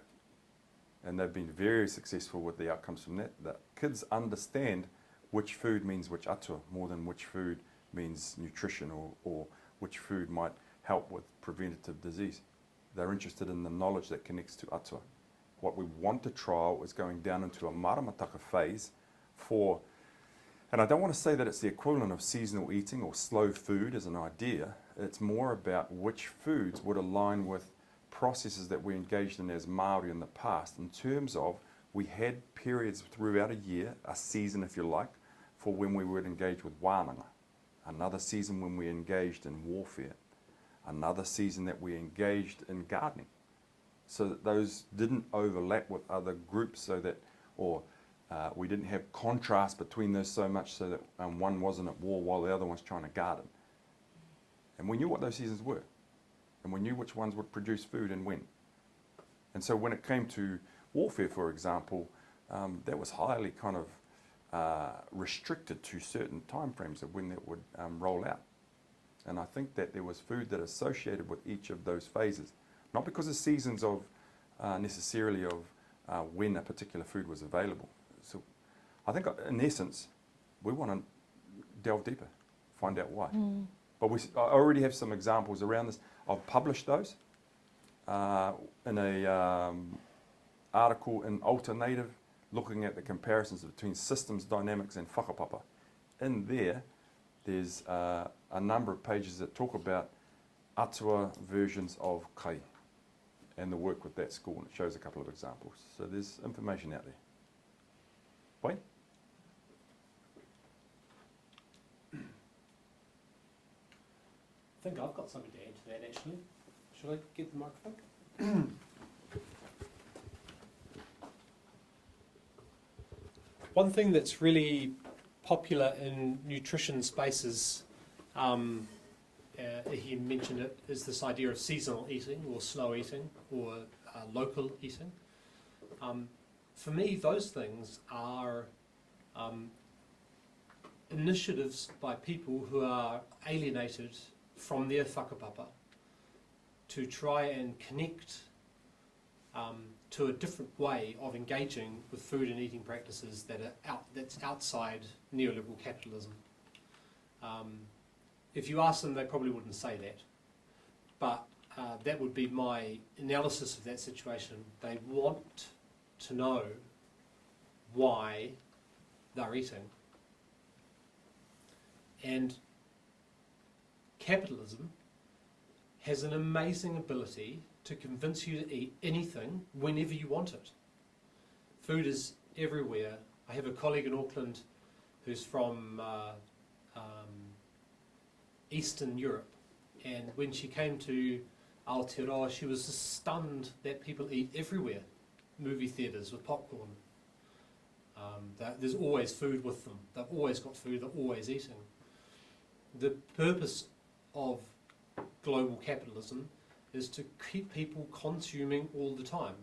Speaker 1: And they've been very successful with the outcomes from that. The kids understand which food means which atua more than which food means nutrition or which food might help with preventative disease. They're interested in the knowledge that connects to atua. What we want to trial is going down into a maramataka phase for, and I don't want to say that it's the equivalent of seasonal eating or slow food as an idea. It's more about which foods would align with processes that we engaged in as Māori in the past, in terms of we had periods throughout a year, a season if you like, for when we would engage with wānanga, another season when we engaged in warfare, another season that we engaged in gardening, so that those didn't overlap with other groups, so that, or we didn't have contrast between those so much so that one wasn't at war while the other one's trying to garden. And we knew what those seasons were, and we knew which ones would produce food and when. And so when it came to warfare, for example, that was highly kind of restricted to certain timeframes of when that would roll out. And I think that there was food that associated with each of those phases, not because of seasons of necessarily of when a particular food was available. So I think in essence, we want to delve deeper, find out why. But I already have some examples around this. I've published those in a article in Alternative, looking at the comparisons between systems dynamics and whakapapa. In there's a number of pages that talk about atua versions of kai and the work with that school, and it shows a couple of examples. So there's information out there. Wait.
Speaker 3: I think I've got something to add to that actually. Should I get the microphone? One thing that's really popular in nutrition spaces, he mentioned it, is this idea of seasonal eating or slow eating or local eating. For me, those things are initiatives by people who are alienated from their whakapapa to try and connect to a different way of engaging with food and eating practices that's outside neoliberal capitalism. If you ask them, they probably wouldn't say that, but that would be my analysis of that situation. They want to know why they're eating. And capitalism has an amazing ability to convince you to eat anything whenever you want it. Food is everywhere. I have a colleague in Auckland who's from Eastern Europe, and when she came to Aotearoa, she was just stunned that people eat everywhere. Movie theatres with popcorn. There's always food with them. They've always got food, they're always eating. The purpose of global capitalism is to keep people consuming all the time.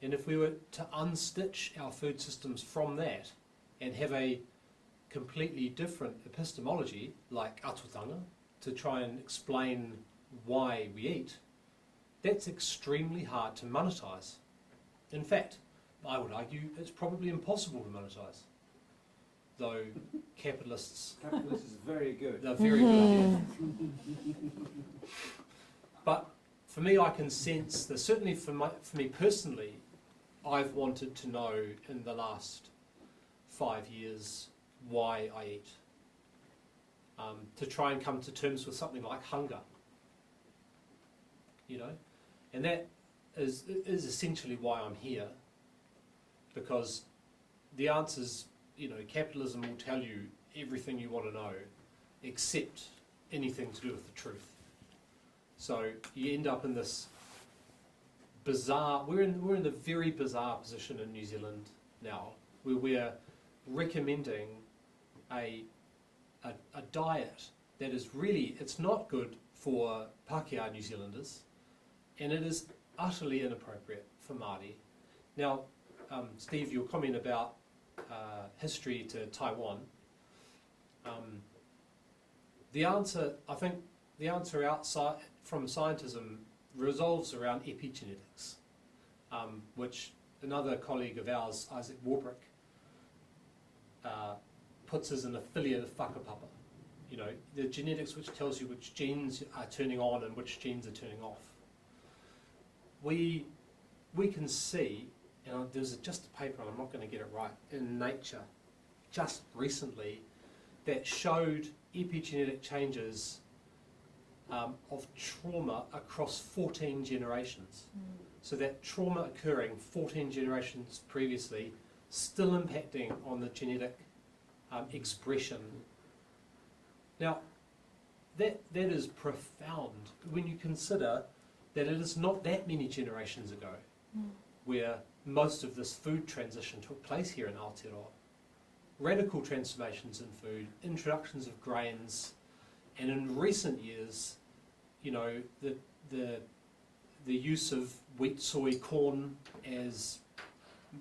Speaker 3: And if we were to unstitch our food systems from that and have a completely different epistemology, like atutanga, to try and explain why we eat, that's extremely hard to monetize. In fact, I would argue it's probably impossible to monetize. Though capitalists...
Speaker 7: Capitalist is very good.
Speaker 3: They're very good. But for me, I can sense that certainly for me personally, I've wanted to know in the last 5 years why I eat. To try and come to terms with something like hunger. You know? And that is essentially why I'm here. Because the answers, you know, capitalism will tell you everything you want to know, except anything to do with the truth. So you end up in this bizarre, we're in the very bizarre position in New Zealand now, where we're recommending a diet that is really, it's not good for Pākehā New Zealanders, and it is utterly inappropriate for Māori. Now, Steve, your comment about history to Taiwan, the answer, I think, the answer outside from scientism revolves around epigenetics, which another colleague of ours, Isaac Warbrick, puts as an affiliate of whakapapa. You know, the genetics which tells you which genes are turning on and which genes are turning off. We can see, and there's just a paper, and I'm not going to get it right, in Nature just recently that showed epigenetic changes of trauma across 14 generations. So that trauma occurring 14 generations previously, still impacting on the genetic expression. Now, that is profound when you consider that it is not that many generations ago where most of this food transition took place here in Aotearoa. Radical transformations in food, introductions of grains, and in recent years, you know, the use of wheat, soy, corn as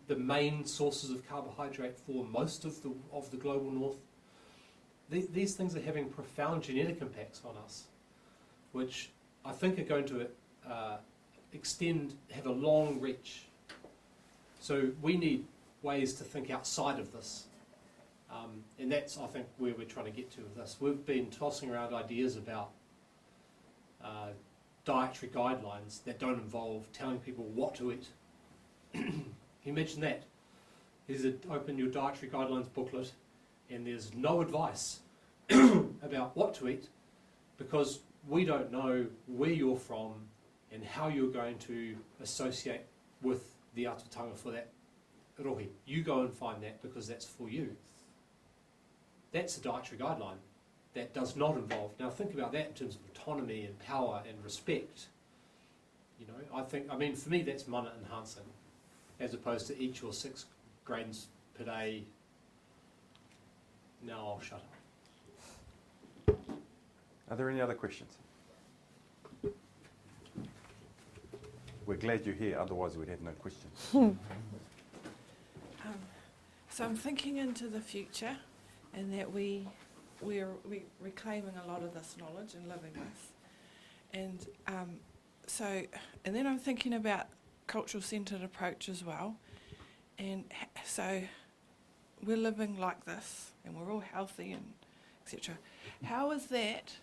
Speaker 3: the main sources of carbohydrate for most of the global north. These things are having profound genetic impacts on us, which I think are going to have a long reach. So we need ways to think outside of this. And that's, I think, where we're trying to get to with this. We've been tossing around ideas about dietary guidelines that don't involve telling people what to eat. Can you imagine that? Open your dietary guidelines booklet and there's no advice about what to eat because we don't know where you're from and how you're going to associate with the atutanga for that rohi. You go and find that because that's for you. That's a dietary guideline that does not involve. Now think about that in terms of autonomy and power and respect. You know, I mean, for me that's mana enhancing, as opposed to eat your 6 grains per day. Now I'll shut up.
Speaker 1: Are there any other questions? We're glad you're here, otherwise we'd have no questions.
Speaker 6: So I'm thinking into the future, and that we're reclaiming a lot of this knowledge and living this, and then I'm thinking about cultural centred approach as well, and so we're living like this, and we're all healthy and etc. How is that?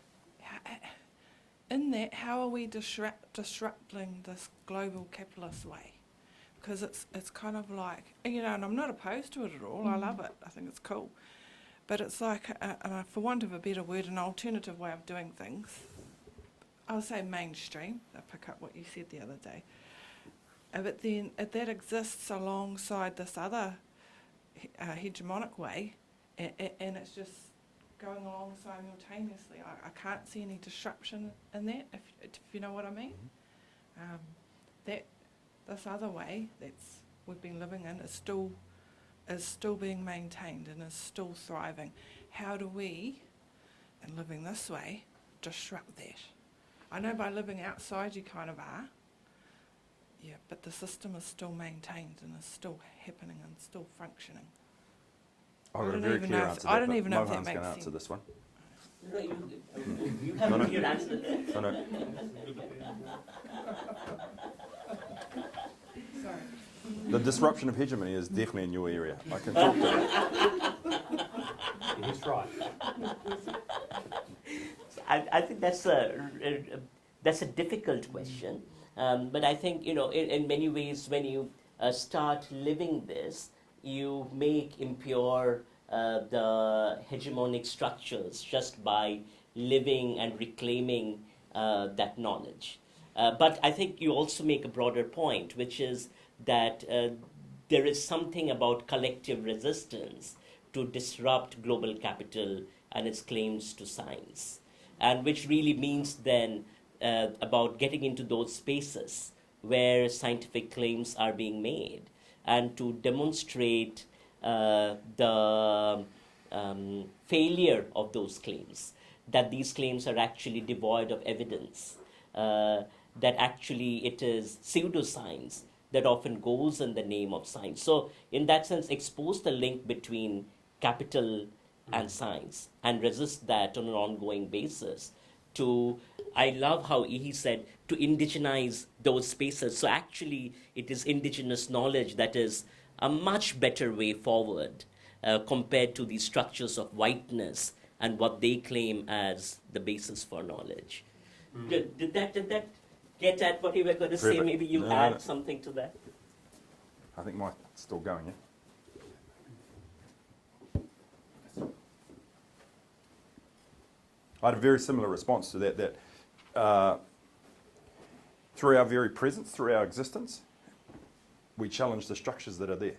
Speaker 6: In that, how are we disrupting this global capitalist way? Because it's kind of like, you know, and I'm not opposed to it at all. I love it. I think it's cool. But it's like, for want of a better word, an alternative way of doing things. I'll say mainstream. I'll pick up what you said the other day. But then that exists alongside this other hegemonic way, and it's just going along simultaneously. I can't see any disruption in that, if you know what I mean. This other way that's we've been living in is still being maintained and is still thriving. How do we, in living this way, disrupt that? I know by living outside you kind of are, yeah, but the system is still maintained and is still happening and still functioning.
Speaker 1: I've got a very clear answer.
Speaker 6: I don't even know if that
Speaker 1: Mohan's
Speaker 6: makes
Speaker 1: going to
Speaker 6: sense.
Speaker 1: answer this one.
Speaker 4: No, you have your answer.
Speaker 1: No.
Speaker 6: Sorry.
Speaker 1: The disruption of hegemony is definitely in your area. I can talk to that.
Speaker 3: He's right.
Speaker 4: I think that's a difficult question, but I think, you know, in many ways when you start living this, you make impure the hegemonic structures just by living and reclaiming that knowledge. But I think you also make a broader point, which is that there is something about collective resistance to disrupt global capital and its claims to science, and which really means then about getting into those spaces where scientific claims are being made and to demonstrate the failure of those claims, that these claims are actually devoid of evidence, that actually it is pseudoscience that often goes in the name of science. So in that sense, expose the link between capital and science and resist that on an ongoing basis. I love how he said to indigenize those spaces. So actually it is indigenous knowledge that is a much better way forward compared to the structures of whiteness and what they claim as the basis for knowledge. Did that get at what you were going to say?
Speaker 1: Perfect.
Speaker 4: Maybe you
Speaker 1: No,
Speaker 4: add
Speaker 1: no.
Speaker 4: something to that?
Speaker 1: I think mine's still going, yeah? I had a very similar response to that through our very presence, through our existence, we challenge the structures that are there.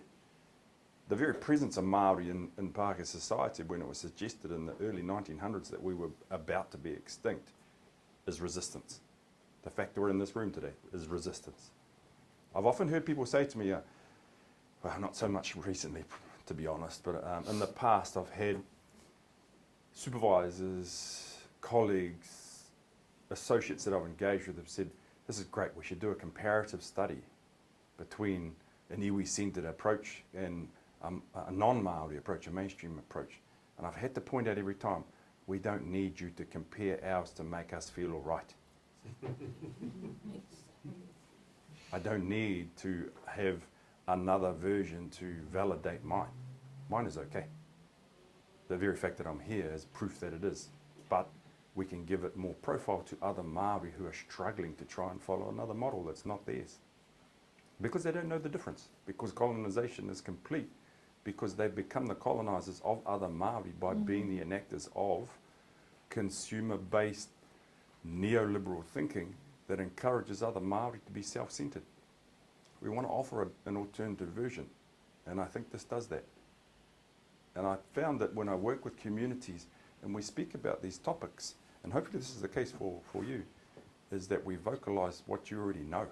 Speaker 1: The very presence of Māori in Pākehā society, when it was suggested in the early 1900s that we were about to be extinct, is resistance. The fact that we're in this room today is resistance. I've often heard people say to me, well, not so much recently, to be honest, but in the past I've had supervisors, colleagues, associates that I've engaged with have said, this is great, we should do a comparative study between an iwi-centred approach and a non-Māori approach, a mainstream approach. And I've had to point out every time, we don't need you to compare ours to make us feel all right. I don't need to have another version to validate mine. Mine is okay. The very fact that I'm here is proof that it is. But we can give it more profile to other Māori who are struggling to try and follow another model that's not theirs. Because they don't know the difference. Because colonisation is complete. Because they've become the colonisers of other Māori by being the enactors of consumer-based neoliberal thinking that encourages other Māori to be self-centred. We want to offer an alternative version, and I think this does that. And I found that when I work with communities and we speak about these topics, and hopefully this is the case for you, is that we vocalise what you already know.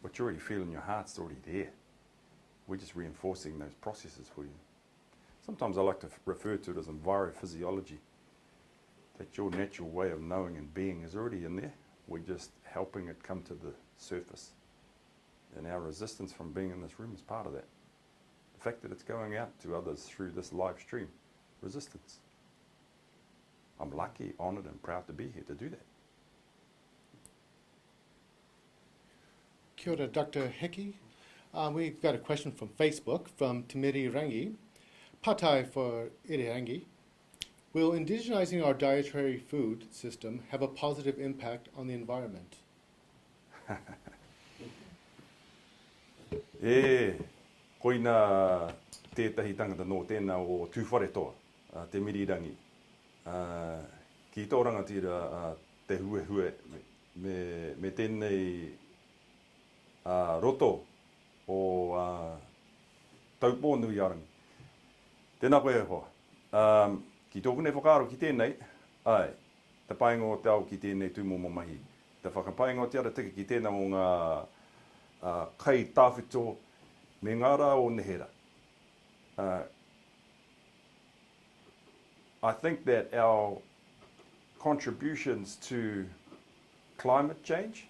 Speaker 1: What you already feel in your heart's already there. We're just reinforcing those processes for you. Sometimes I like to refer to it as envirophysiology, that your natural way of knowing and being is already in there. We're just helping it come to the surface. And our resistance from being in this room is part of that. The fact that it's going out to others through this live stream, resistance. I'm lucky, honoured and proud to be here to do that.
Speaker 7: Kia ora, Dr. Heke. We've got a question from Facebook from Tamiri Rangi. Patai for Ihirangi. Will indigenizing our dietary food system have a positive impact on the environment?
Speaker 1: Koina tētahi tangata no tēnā o tūwhare toa, te mirirangi. Ki tō rangatira te hue me tēnei roto o taupō nui arangi. Tēnā koe e hoa. Ki tōku ne whakaaro ki tēnei, te paingo te au ki tēnei tūmomo mahi. Te whakapaingo te ara tika ki tēnā o ngā kai tāwhito me ngā rā o nehera. I think that our contributions to climate change,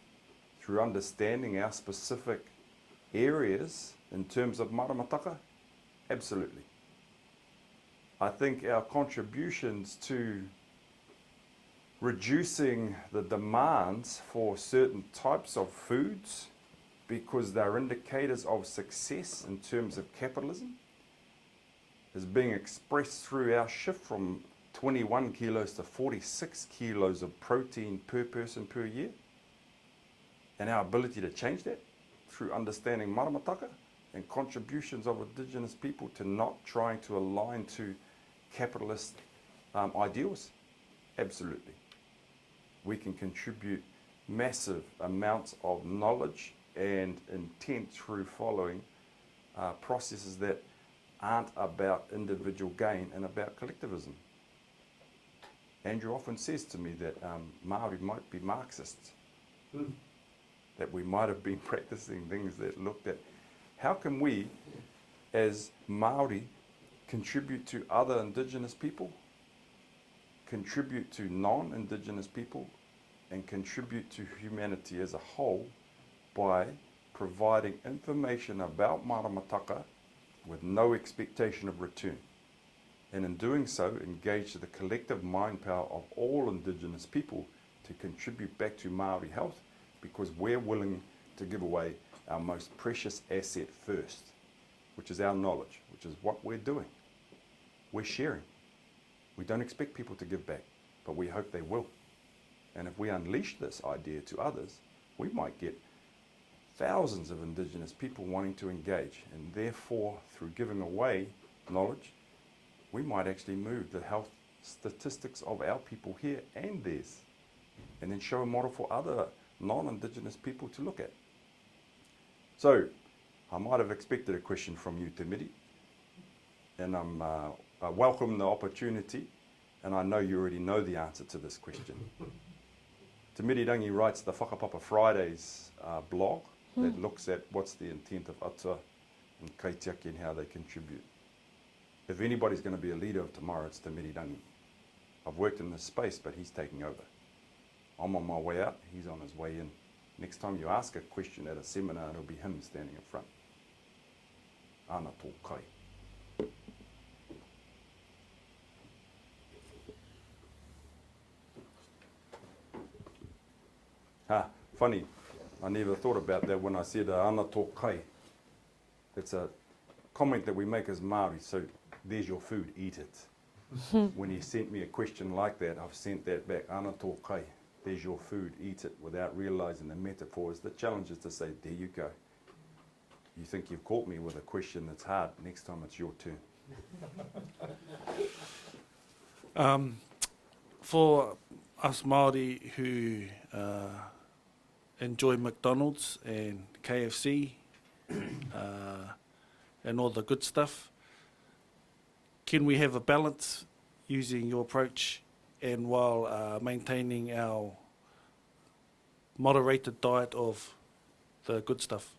Speaker 1: through understanding our specific areas in terms of maramataka, absolutely. I think our contributions to reducing the demands for certain types of foods because they're indicators of success in terms of capitalism is being expressed through our shift from 21 kilos to 46 kilos of protein per person per year, and our ability to change that through understanding maramataka and contributions of Indigenous people to not trying to align to capitalist ideals, absolutely. We can contribute massive amounts of knowledge and intent through following processes that aren't about individual gain and about collectivism. Andrew often says to me that Māori might be Marxists, that we might have been practicing things that looked at how can we, as Māori, contribute to other Indigenous people, contribute to non-Indigenous people, and contribute to humanity as a whole by providing information about maramataka with no expectation of return. And in doing so, engage the collective mind power of all Indigenous people to contribute back to Māori health, because we're willing to give away our most precious asset first, which is our knowledge, which is what we're doing. We're sharing. We don't expect people to give back, but we hope they will. And if we unleash this idea to others, we might get thousands of Indigenous people wanting to engage, and therefore, through giving away knowledge, we might actually move the health statistics of our people here and theirs, and then show a model for other non-Indigenous people to look at. So, I might have expected a question from you, Te Miri, and I welcome the opportunity, and I know you already know the answer to this question. Te Ihirangi writes the Whakapapa Fridays blog that looks at what's the intent of atua and kaitiaki and how they contribute. If anybody's going to be a leader of tomorrow, it's Te Ihirangi. I've worked in this space, but he's taking over. I'm on my way out, he's on his way in. Next time you ask a question at a seminar, it'll be him standing in front. Ana tō kai. Funny, I never thought about that when I said ana tō kai. It's a comment that we make as Māori, so there's your food, eat it. When he sent me a question like that, I've sent that back, ana tō kai, there's your food, eat it, without realising the metaphors. The challenge is to say, there you go. You think you've caught me with a question that's hard, next time it's your turn.
Speaker 5: For us Māori who enjoy McDonald's and KFC and all the good stuff, can we have a balance using your approach and while maintaining our moderated diet of the good stuff?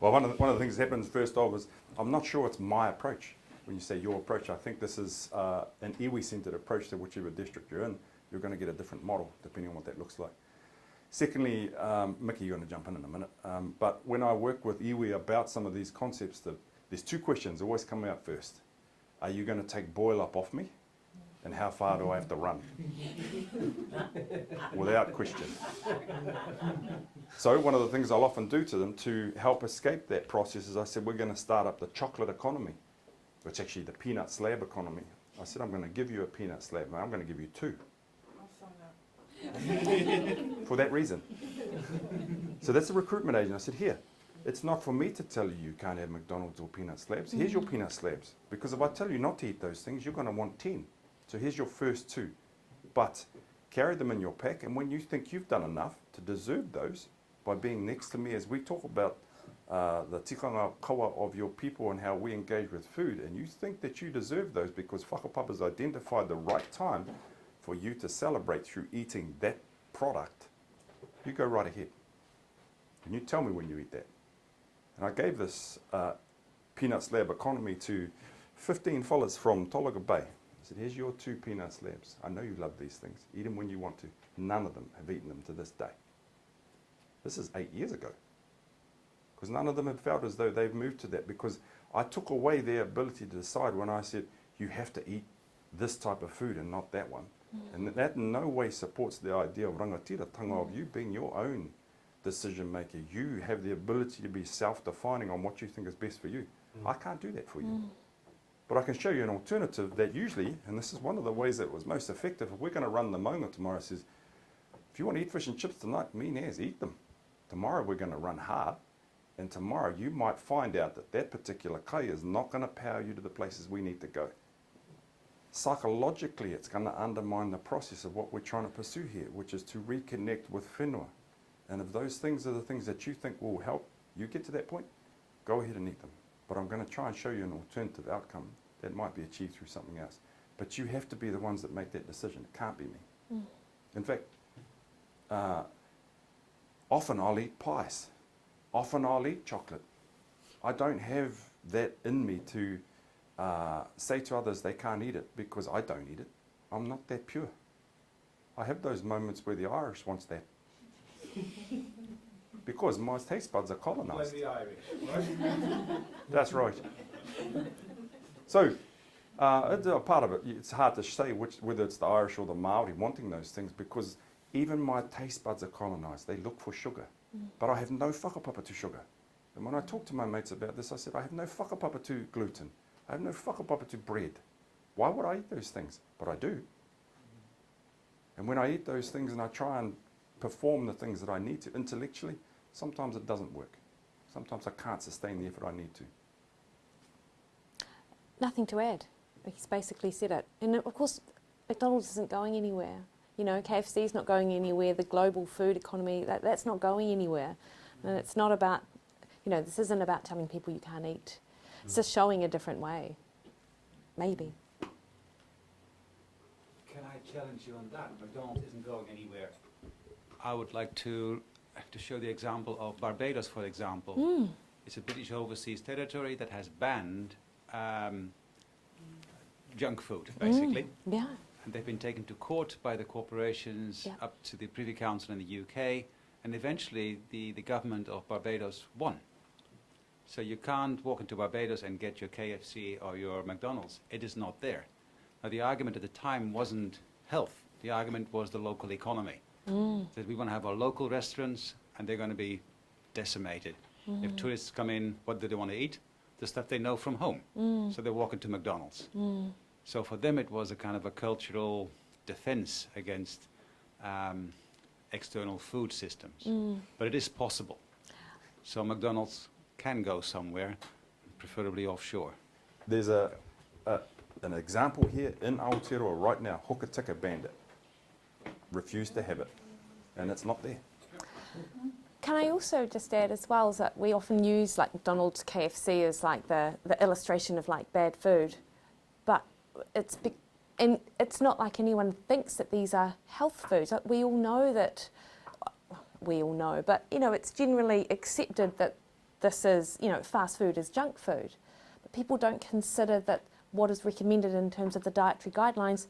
Speaker 1: Well, one of the things that happens first off is, I'm not sure it's my approach. When you say your approach, I think this is an iwi-centred approach to whichever district you're in. You're going to get a different model, depending on what that looks like. Secondly, Mickey, you're going to jump in a minute, but when I work with iwi about some of these concepts, there's two questions always come out first. Are you going to take boil up off me? And how far do I have to run? Without question. So one of the things I'll often do to them to help escape that process is I said, we're going to start up the chocolate economy, which is actually the peanut slab economy. I said, I'm going to give you a peanut slab, and I'm going to give you two. For that reason. So that's a recruitment agent. I said, here, it's not for me to tell you you can't have McDonald's or peanut slabs. Here's your peanut slabs. Because if I tell you not to eat those things, you're going to want 10. So here's your first two. But carry them in your pack, and when you think you've done enough to deserve those, by being next to me as we talk about the tikanga kawa of your people and how we engage with food, and you think that you deserve those because whakapapa's identified the right time for you to celebrate through eating that product, you go right ahead. And you tell me when you eat that. And I gave this peanut slab economy to 15 fellas from Tolaga Bay. I said, here's your two peanut slabs. I know you love these things. Eat them when you want to. None of them have eaten them to this day. This is 8 years ago. Because none of them have felt as though they've moved to that, because I took away their ability to decide when I said, you have to eat this type of food and not that one. And that in no way supports the idea of rangatiratanga, of you being your own decision maker. You have the ability to be self-defining on what you think is best for you. I can't do that for you. But I can show you an alternative that usually, and this is one of the ways that was most effective, if we're going to run the maunga tomorrow, says, if you want to eat fish and chips tonight, me and Az, eat them. Tomorrow we're going to run hard, and tomorrow you might find out that that particular kai is not going to power you to the places we need to go. Psychologically, it's going to undermine the process of what we're trying to pursue here, which is to reconnect with whenua. And if those things are the things that you think will help you get to that point, go ahead and eat them. But I'm going to try and show you an alternative outcome that might be achieved through something else. But you have to be the ones that make that decision. It can't be me.
Speaker 2: Mm.
Speaker 1: In fact, often I'll eat pies. Often I'll eat chocolate. I don't have that in me to say to others they can't eat it because I don't eat it. I'm not that pure. I have those moments where the Irish wants that. Because my taste buds are colonised.
Speaker 8: Like the Irish, right?
Speaker 1: That's right. So, it's a part of it. It's hard to say whether it's the Irish or the Maori wanting those things because even my taste buds are colonised. They look for sugar. But I have no whakapapa to sugar. And when I talk to my mates about this, I said, I have no whakapapa to gluten. I have no whakapapa to bread. Why would I eat those things? But I do. And when I eat those things and I try and perform the things that I need to intellectually, sometimes it doesn't work. Sometimes I can't sustain the effort I need to.
Speaker 2: Nothing to add. He's basically said it. And of course, McDonald's isn't going anywhere. You know, KFC's not going anywhere. The global food economy, that's not going anywhere. And it's not about, you know, this isn't about telling people you can't eat. It's just showing a different way. Maybe.
Speaker 8: Can I challenge you on that? McDonald's isn't going anywhere. I would like to show the example of Barbados, for example. It's a British overseas territory that has banned junk food, basically.
Speaker 2: Yeah.
Speaker 8: And they've been taken to court by the corporations,
Speaker 2: Yeah.
Speaker 8: up to the Privy Council in the UK, and eventually the government of Barbados won. So you can't walk into Barbados and get your KFC or your McDonald's. It is not there. Now, the argument at the time wasn't health. The argument was the local economy. That we want to have our local restaurants, and they're going to be decimated. If tourists come in, what do they want to eat? The stuff they know from home. So they walk into McDonald's. So for them, it was a kind of a cultural defense against external food systems. But it is possible. So McDonald's can go somewhere, preferably offshore.
Speaker 1: There's an example here in Aotearoa right now, Hokitika Bandit. Refuse to have it. And it's not there.
Speaker 2: Can I also just add as well is that we often use like McDonald's, KFC as like the illustration of like bad food, but and it's not like anyone thinks that these are health foods. Like we all know, but you know, it's generally accepted that this is, you know, fast food is junk food, but people don't consider that what is recommended in terms of the dietary guidelines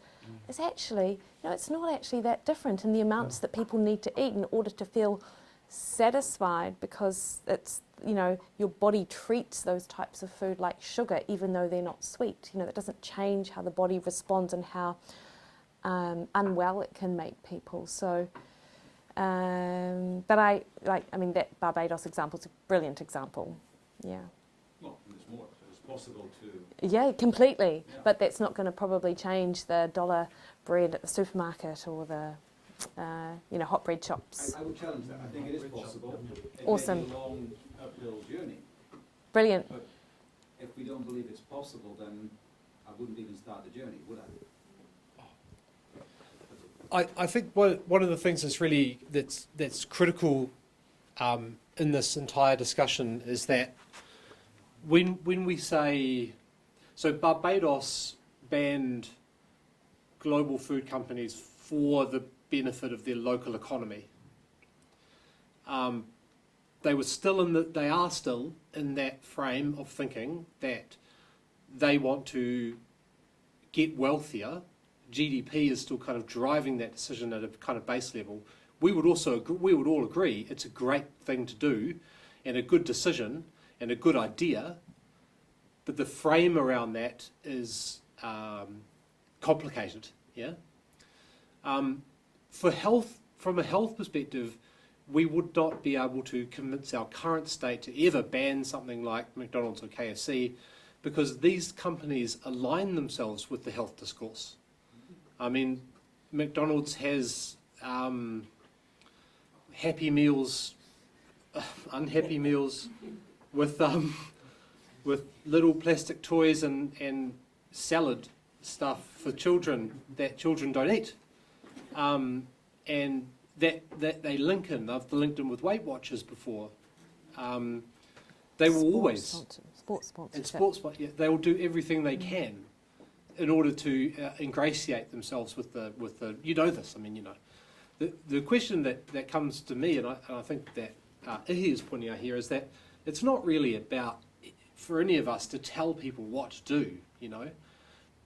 Speaker 2: is actually, you know, it's not actually that different in the amounts that people need to eat in order to feel satisfied, because it's, you know, your body treats those types of food like sugar even though they're not sweet. You know, that doesn't change how the body responds and how unwell it can make people. So, but I mean, that Barbados example is a brilliant example. Yeah.
Speaker 8: Well, there's more. It's possible to...
Speaker 2: Yeah, completely.
Speaker 8: Yeah.
Speaker 2: But that's not going to probably change the dollar bread at the supermarket or the, you know, hot bread shops.
Speaker 8: I would challenge that. I think it is possible. It
Speaker 2: Awesome.
Speaker 8: may be a long uphill journey.
Speaker 2: Brilliant.
Speaker 8: But if we don't believe it's possible, then I wouldn't even start the journey, would I?
Speaker 3: I think one of the things that's critical in this entire discussion is that when we say, so Barbados banned global food companies for the benefit of their local economy. They are still in that frame of thinking that they want to get wealthier. GDP is still kind of driving that decision at a kind of base level. We would all agree it's a great thing to do and a good decision and a good idea, but the frame around that is complicated. Yeah. From a health perspective, we would not be able to convince our current state to ever ban something like McDonald's or KFC, because these companies align themselves with the health discourse. I mean, McDonald's has happy meals, unhappy meals, with little plastic toys and salad stuff for children that children don't eat, and that they link in. I've linked in with Weight Watchers before. They will always
Speaker 2: Sports sponsorship.
Speaker 3: and sports, yeah, they will do everything they can in order to ingratiate themselves with the you know this, I mean, you know. The question that comes to me, and I think that Ihi is pointing out here, is that it's not really about, for any of us, to tell people what to do, you know.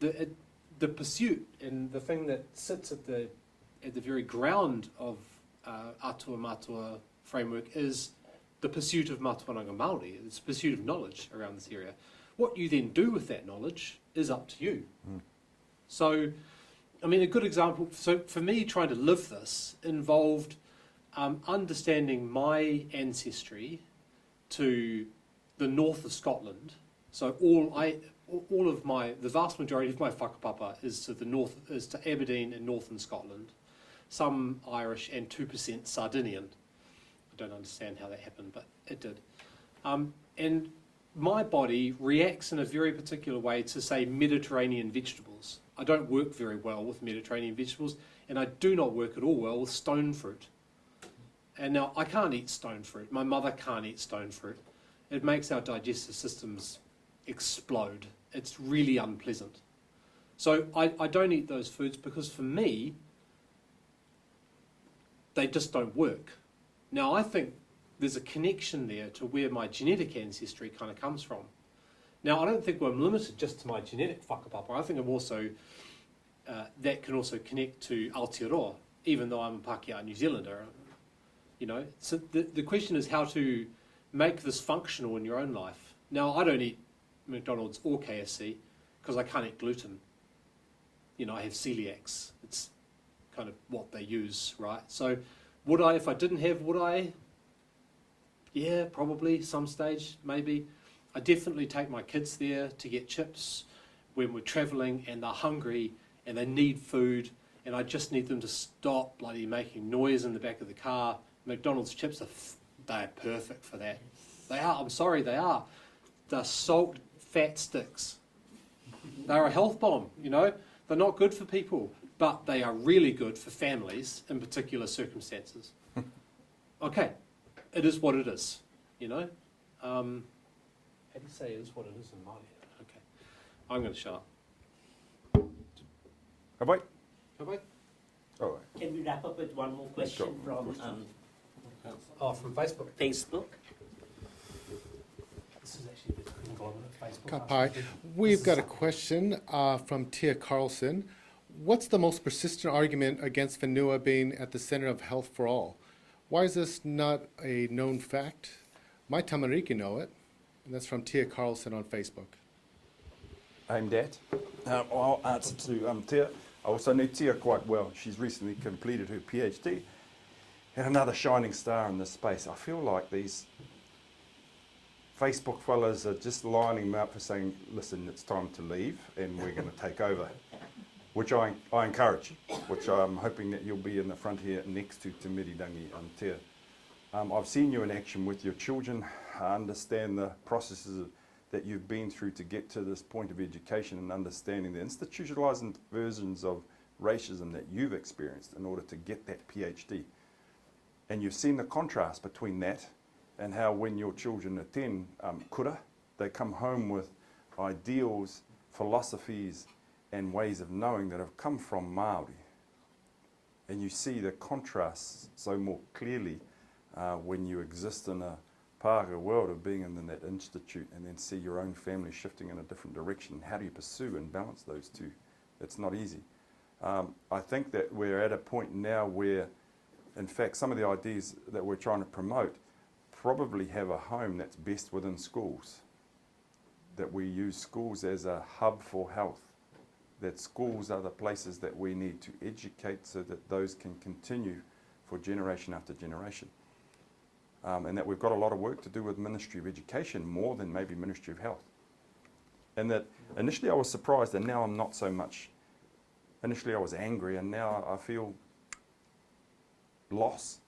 Speaker 3: The pursuit and the thing that sits at the very ground of Atua Matua framework is the pursuit of Matuananga Māori. It's the pursuit of knowledge around this area. What you then do with that knowledge is up to you. So, I mean, a good example, so for me, trying to live this involved understanding my ancestry to the north of Scotland. So the vast majority of my whakapapa is to the north, is to Aberdeen and northern Scotland. Some Irish and 2% Sardinian. I don't understand how that happened, but it did. And my body reacts in a very particular way to, say, Mediterranean vegetables. I don't work very well with Mediterranean vegetables, and I do not work at all well with stone fruit. And now, I can't eat stone fruit. My mother can't eat stone fruit. It makes our digestive systems explode. It's really unpleasant. So I don't eat those foods because, for me, they just don't work. Now, I think there's a connection there to where my genetic ancestry kind of comes from. Now, I don't think I'm limited just to my genetic whakapapa. I think I'm also, that can also connect to Aotearoa, even though I'm a Pākehā New Zealander. You know, so the question is how to make this functional in your own life. Now, I don't eat McDonald's or KFC because I can't eat gluten. You know, I have celiacs. It's kind of what they use, right? So would I, if I didn't have, would I? Yeah, probably, some stage, maybe. I definitely take my kids there to get chips when we're travelling and they're hungry and they need food, and I just need them to stop bloody making noise in the back of the car. McDonald's chips, they're perfect for that. They are, I'm sorry, they are. They're salt, fat sticks. They're a health bomb, you know. They're not good for people, but they are really good for families in particular circumstances. Okay, it is what it is, you know. How do you say it is what it is in Māori? Okay, I'm going to shut up.
Speaker 1: Have I?
Speaker 3: Have I?
Speaker 1: All right.
Speaker 4: Can we wrap up with one more question from
Speaker 3: From Facebook.
Speaker 4: Facebook?
Speaker 3: This is actually a bit of conglomerate Facebook.
Speaker 7: Kapai. We've got a question from Tia Carlson. What's the most persistent argument against whenua being at the center of health for all? Why is this not a known fact? My tamariki know it. And that's from Tia Carlson on Facebook.
Speaker 1: Aimed at. I'll answer to Tia. I also know Tia quite well. She's recently completed her PhD. And another shining star in this space. I feel like these Facebook fellas are just lining them up for saying, listen, it's time to leave and we're going to take over. Which I encourage, which I'm hoping that you'll be in the front here next to Te Mirirangi Tia. I've seen you in action with your children. I understand the processes that you've been through to get to this point of education and understanding the institutionalized versions of racism that you've experienced in order to get that PhD. And you've seen the contrast between that and how when your children attend kura, they come home with ideals, philosophies, and ways of knowing that have come from Māori. And you see the contrasts so more clearly when you exist in a Pākehā world of being in that institute and then see your own family shifting in a different direction. How do you pursue and balance those two? It's not easy. I think that we're at a point now where, in fact, some of the ideas that we're trying to promote probably have a home that's best within schools. That we use schools as a hub for health. That schools are the places that we need to educate so that those can continue for generation after generation. And that we've got a lot of work to do with Ministry of Education, more than maybe Ministry of Health. And that initially I was surprised, and now I'm not so much. Initially I was angry, and now I feel loss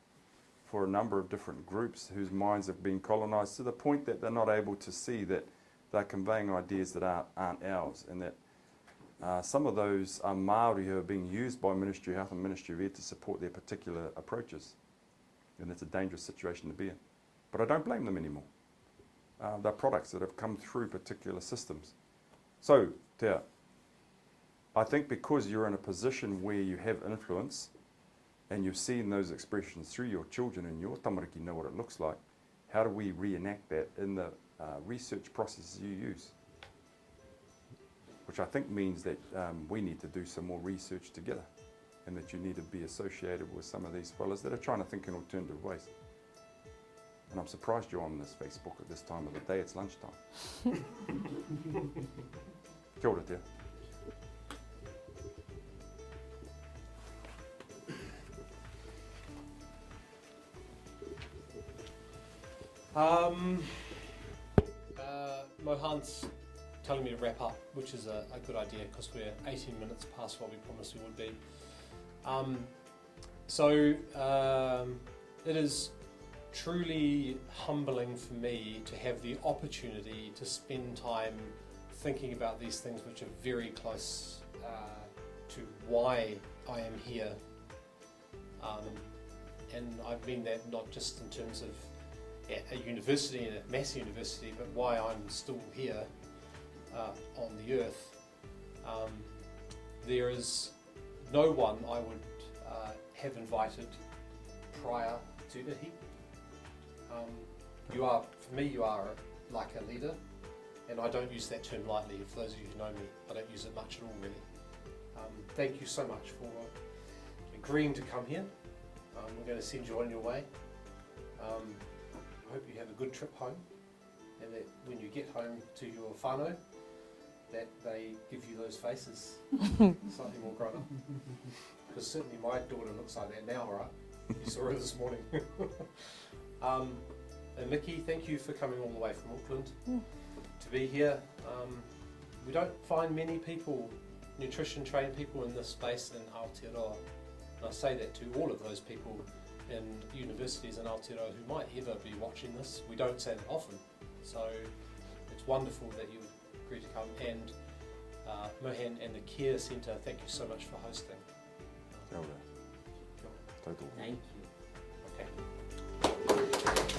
Speaker 1: for a number of different groups whose minds have been colonised to the point that they're not able to see that they're conveying ideas that aren't ours, and that some of those are Māori who are being used by Ministry of Health and Ministry of Ed to support their particular approaches. And it's a dangerous situation to be in. But I don't blame them anymore. They're products that have come through particular systems. So, Tia, I think because you're in a position where you have influence and you've seen those expressions through your children and your tamariki know what it looks like, how do we reenact that in the research processes you use? Which I think means that we need to do some more research together, and that you need to be associated with some of these fellas that are trying to think in alternative ways. And I'm surprised you're on this Facebook at this time of the day. It's lunchtime. Kia ora, Tia.
Speaker 3: Mohan's telling me to wrap up, which is a good idea because we're 18 minutes past what we promised we would be. It is truly humbling for me to have the opportunity to spend time thinking about these things which are very close to why I am here. And I mean that not just in terms of a university and a mass university, but why I'm still here on the earth. There is no one I would have invited prior to Ihi. For me, you are like a leader, and I don't use that term lightly. For those of you who know me, I don't use it much at all, really. Thank you so much for agreeing to come here. We're going to send you on your way. I hope you have a good trip home, and that when you get home to your whānau, that they give you those faces slightly more grown up. Because certainly my daughter looks like that now, right? You saw her this morning. And Mickey, thank you for coming all the way from Auckland to be here. We don't find many people, nutrition trained people in this space in Aotearoa. And I say that to all of those people in universities in Aotearoa who might ever be watching this. We don't say that often. So it's wonderful that you agreed to come. And Mohan and the Care Centre, thank you so much for hosting.
Speaker 1: Kia ora. Tautoko.
Speaker 4: Thank you.
Speaker 3: Okay.